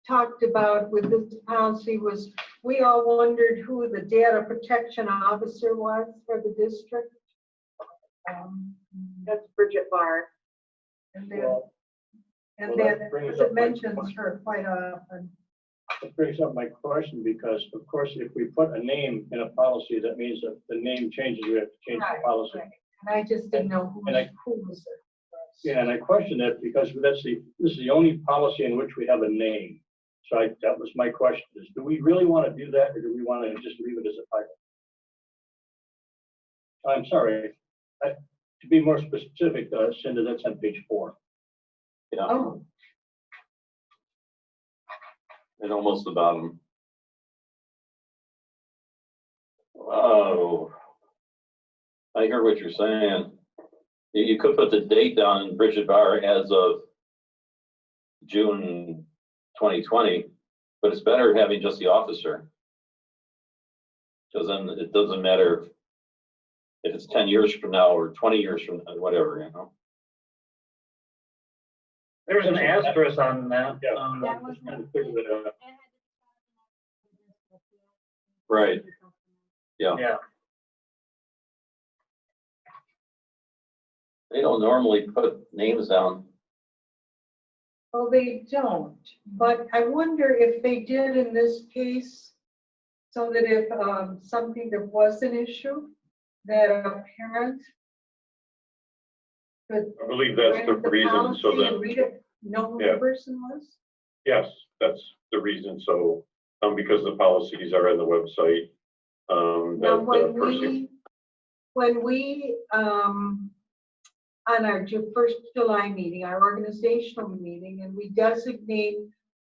talked about with this policy was we all wondered who the data protection officer was for the district. That's Bridget Barr. And then, Well, and well, then that brings it up my mentions question. her quite often. That brings up my question because, of course, if we put a name in a policy, that means that the name changes, we have to change Right, the policy. right. And I just didn't know And I- who was it. Yeah, and I question it because this is the only policy in which we have a name. So that was my question is, do we really want to do that or do we want to just leave it as a title? I'm sorry, to be more specific, Cindy, that's on page 4. Yeah, Oh, and almost the bottom. Oh, I hear what you're saying. You could put the date down in Bridget Barr as of June 2020, but it's better having just the officer. Because then it doesn't matter if it's 10 years from now or 20 years from now, whatever, you know? There's an asterisk on that. Yeah. That was. Kind of figure that out. Right. Yeah. Yeah, They don't normally put names down. well, they don't, but I wonder if they did in this case, so that if something that was an issue, that a parent could I believe that's the read the reason so policy and that, read it, know who Yeah. the person was. yes, that's the reason. So, because the policies are on the website, Now, that the person. when we, on our first July meeting, our organizational meeting, and we designate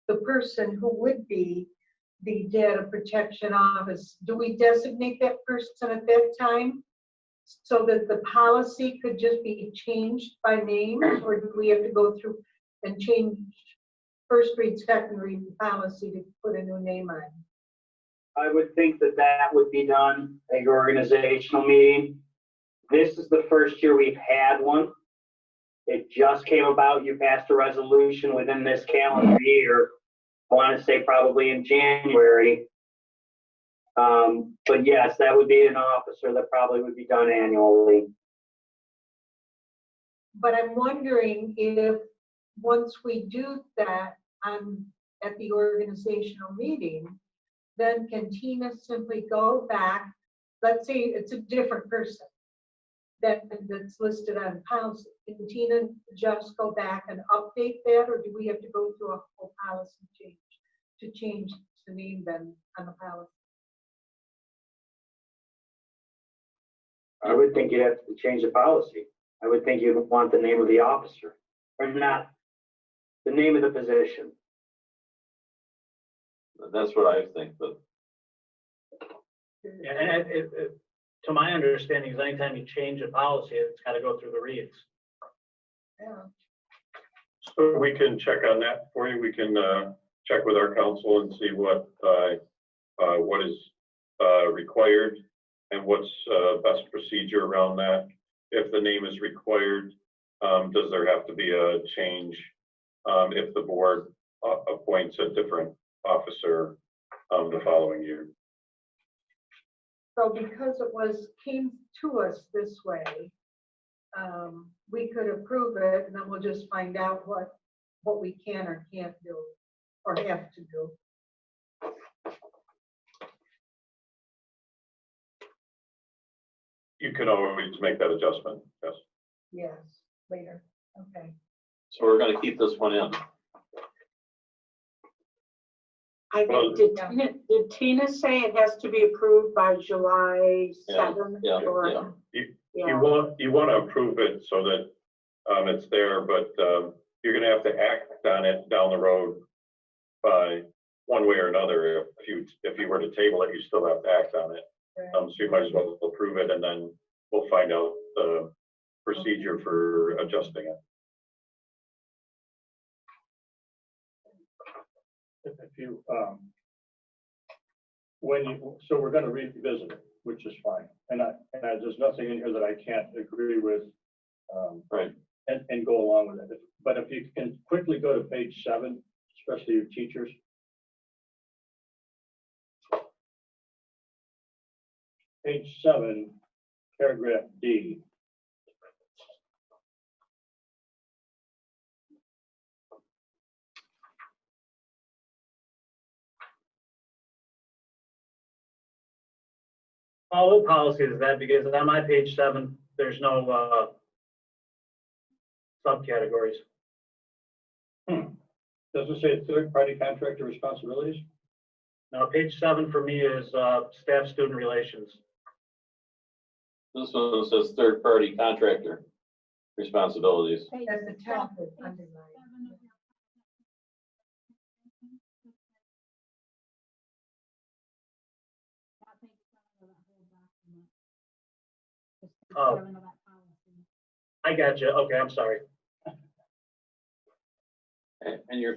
the person who would be the data protection office, do we designate that person at that time? So that the policy could just be changed by name, or do we have to go through and change first read, second read policy to put a new name on? I would think that that would be done at your organizational meeting. This is the first year we've had one. It just came about. You passed a resolution within this calendar year. I want to say probably in January. But yes, that would be an officer that probably would be done annually. But I'm wondering if, once we do that at the organizational meeting, then can Tina simply go back, let's say it's a different person that's listed on policy. Can Tina just go back and update that, or do we have to go through a whole policy change to change the name then on the policy? I would think you'd have to change the policy. I would think you'd want the name of the officer, or not the name of the position. That's what I think, but and to my understanding, is anytime you change a policy, it's got to go through the reads. Yeah. So we can check on that for you. We can check with our council and see what is required and what's best procedure around that. If the name is required, does there have to be a change if the board appoints a different officer the following year? So because it came to us this way, we could approve it, and then we'll just find out what we can or can't do, or have to do. You can always make that adjustment, yes. Yes, later, okay. so we're gonna keep this one in. I Well- think, did Tina say it has to be approved by July Yeah, 7th? yeah, or- yeah. You want to approve it so that it's there, but you're going to have to act on it down the road by one way or another. If you were to table it, you still have to act on it. So you might as well approve it, and then we'll find out the procedure for adjusting it. If you, so we're gonna revisit it, which is fine. And there's nothing in here that I can't agree with. Right. And go along with it. But if you can quickly go to page 7, especially your teachers. Page 7, paragraph D. All the policies is that because on my page 7, there's no subcategories. Does it say third-party contractor responsibilities? Now, page 7 for me is staff-student relations. This one says third-party contractor responsibilities. As the top is underlined. Oh. I got you. Okay, I'm sorry. And you're,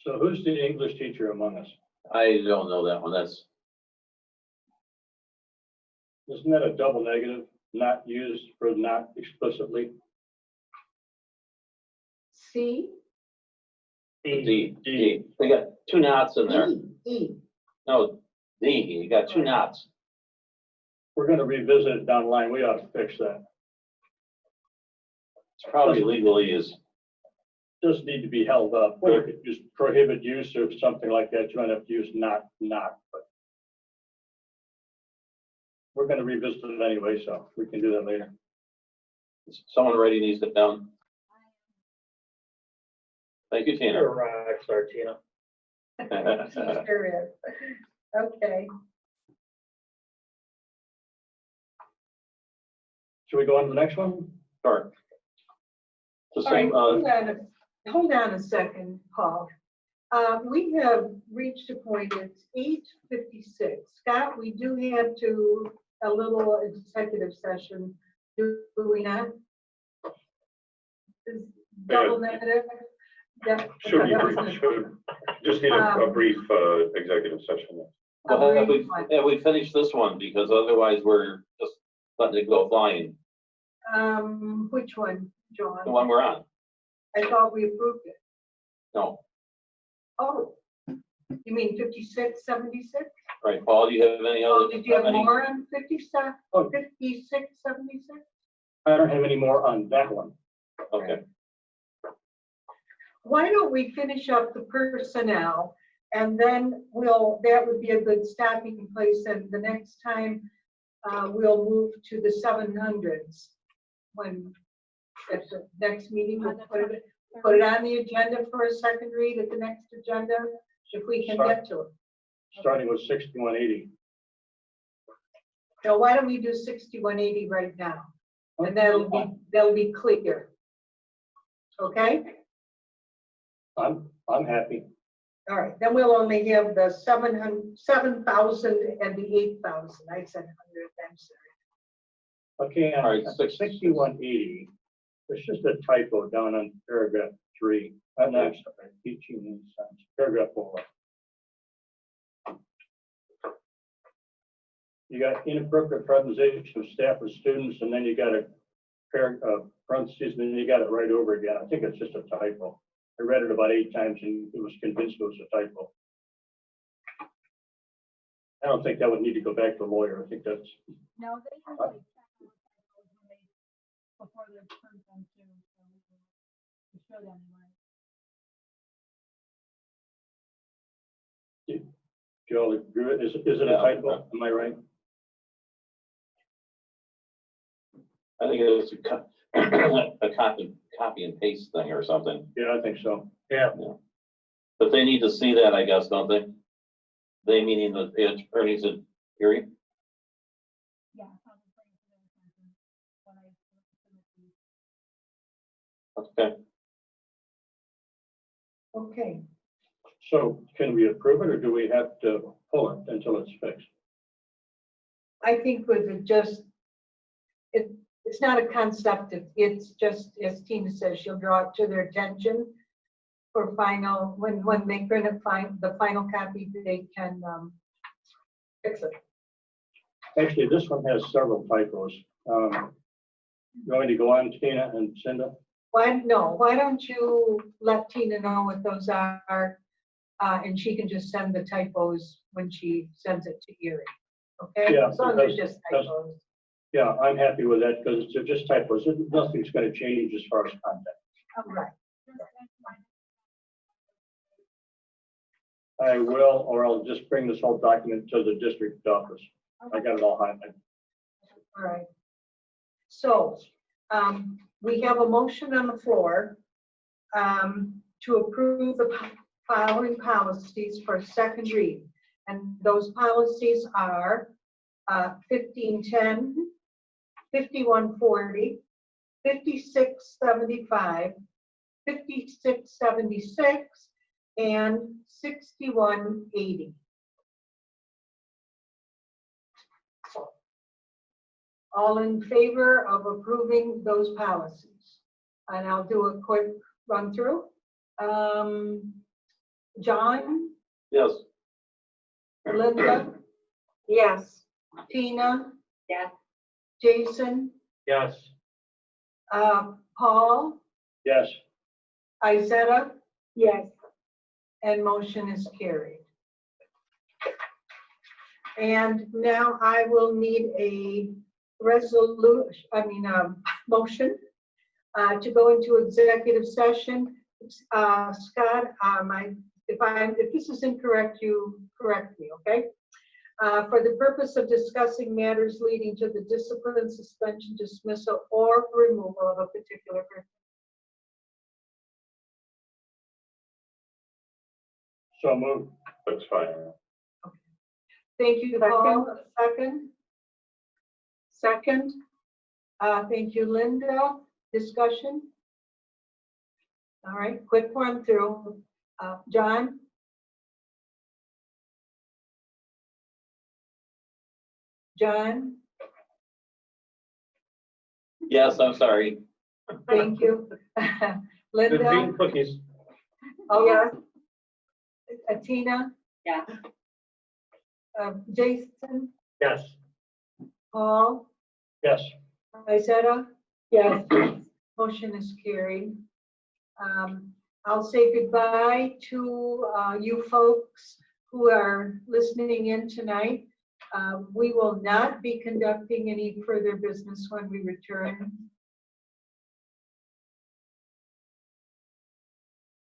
So who's the English teacher among us? I don't know that one. Isn't that a double negative? Not used for not explicitly? C, D. They got 2 knots in there. E. No, D, you got 2 knots. We're gonna revisit it down the line. We ought to fix that. It's probably legally is, Does need to be held up. Or you could just prohibit use or something like that. You might have to use not, but. We're gonna revisit it anyway, so we can do that later. someone writing these down. Thank you, Tina. You're right, sorry, Tina. Sure is. Okay. Should we go on to the next one? Sure. The All right, same, hold on a second, Paul. We have reached a point, it's 8:56. Scott, we do have to, a little executive session, do we not? Is double negative? Yeah. Should be, Okay, that was good. just need a brief executive session. well, have brief one. we finished this one? Because otherwise we're just letting it go flying. Which one, John? The one we're on. I thought we approved it. No. Oh, you mean 56, 76? Right, Paul, do you have any Oh, other? did you have any- more on 56, Oh. 56, 76? I don't have any more on that one. Okay, Why don't we finish up the personnel and then that would be a good stopping place, and the next time we'll move to the 700s. When at the next meeting, we'll put it on the agenda for a second read at the next agenda, if we can get to it. Starting with 6180. So why don't we do 6180 right now? And that'll be clear. Okay? I'm happy. All right, then we'll only have the 7,000 and the 8,000. I said 100, I'm sorry. Okay, All right, 6180. There's just a typo down on paragraph 3. I'm not sorry, teaching in science. Paragraph 4. You got inappropriate presentation of staff or students, and then you got a parentheses, and then you got it right over again. I think it's just a typo. I read it about 8 times and it was convinced it was a typo. I don't think that would need to go back to a lawyer. I think that's, No, they usually check those typos when they, before they're turned them to, so we should anyway. do you all agree? Is it a Yeah. typo? Am I right? I think it's a copy and paste thing or something. Yeah, I think so. Yeah. But they need to see that, I guess, don't they? They meaning the attorneys at Erie? Yeah. I'll just bring it to their attention when I submit these. Okay. Okay, So can we approve it or do we have to pull it until it's fixed? I think with it just, it's not a concept, it's just, as Tina says, she'll draw it to their attention for final, when they print the final copy, they can fix it. Actually, this one has several typos. You want me to go on, Tina and Cinda? Why don't you let Tina know what those are, and she can just send the typos when she sends it to Erie, okay? Yeah, As long as they're because- just typos. Yeah, I'm happy with that because they're just typos. Nothing's going to change as far as content. All right. I will, or I'll just bring this whole document to the district office. I got it all highlighted. All right. So, we have a motion on the floor to approve the following policies for second read. And those policies are 1510, 5140, 5675, 5676, and 6180. All in favor of approving those policies? And I'll do a quick run through. John, Yes. Linda, Yes. Tina, Yes. Jason, Yes. Paul, Yes, Izetta, Yes, and motion is carried. And now I will need a motion to go into executive session. Scott, if this is incorrect, you correct me, okay? For the purpose of discussing matters leading to the discipline, suspension, dismissal, or removal of a particular person. so moved. That's fine. Thank you, Paul. Second. Second? Thank you, Linda. Discussion? All right, quick run through. John? John? Yes, I'm sorry. Thank you. Good Linda? bean cookies. Oh, yes. Tina? Yeah. Jason? Yes. Paul? Yes. Izetta? yes. Motion is carried. I'll say goodbye to you folks who are listening in tonight. We will not be conducting any further business when we return.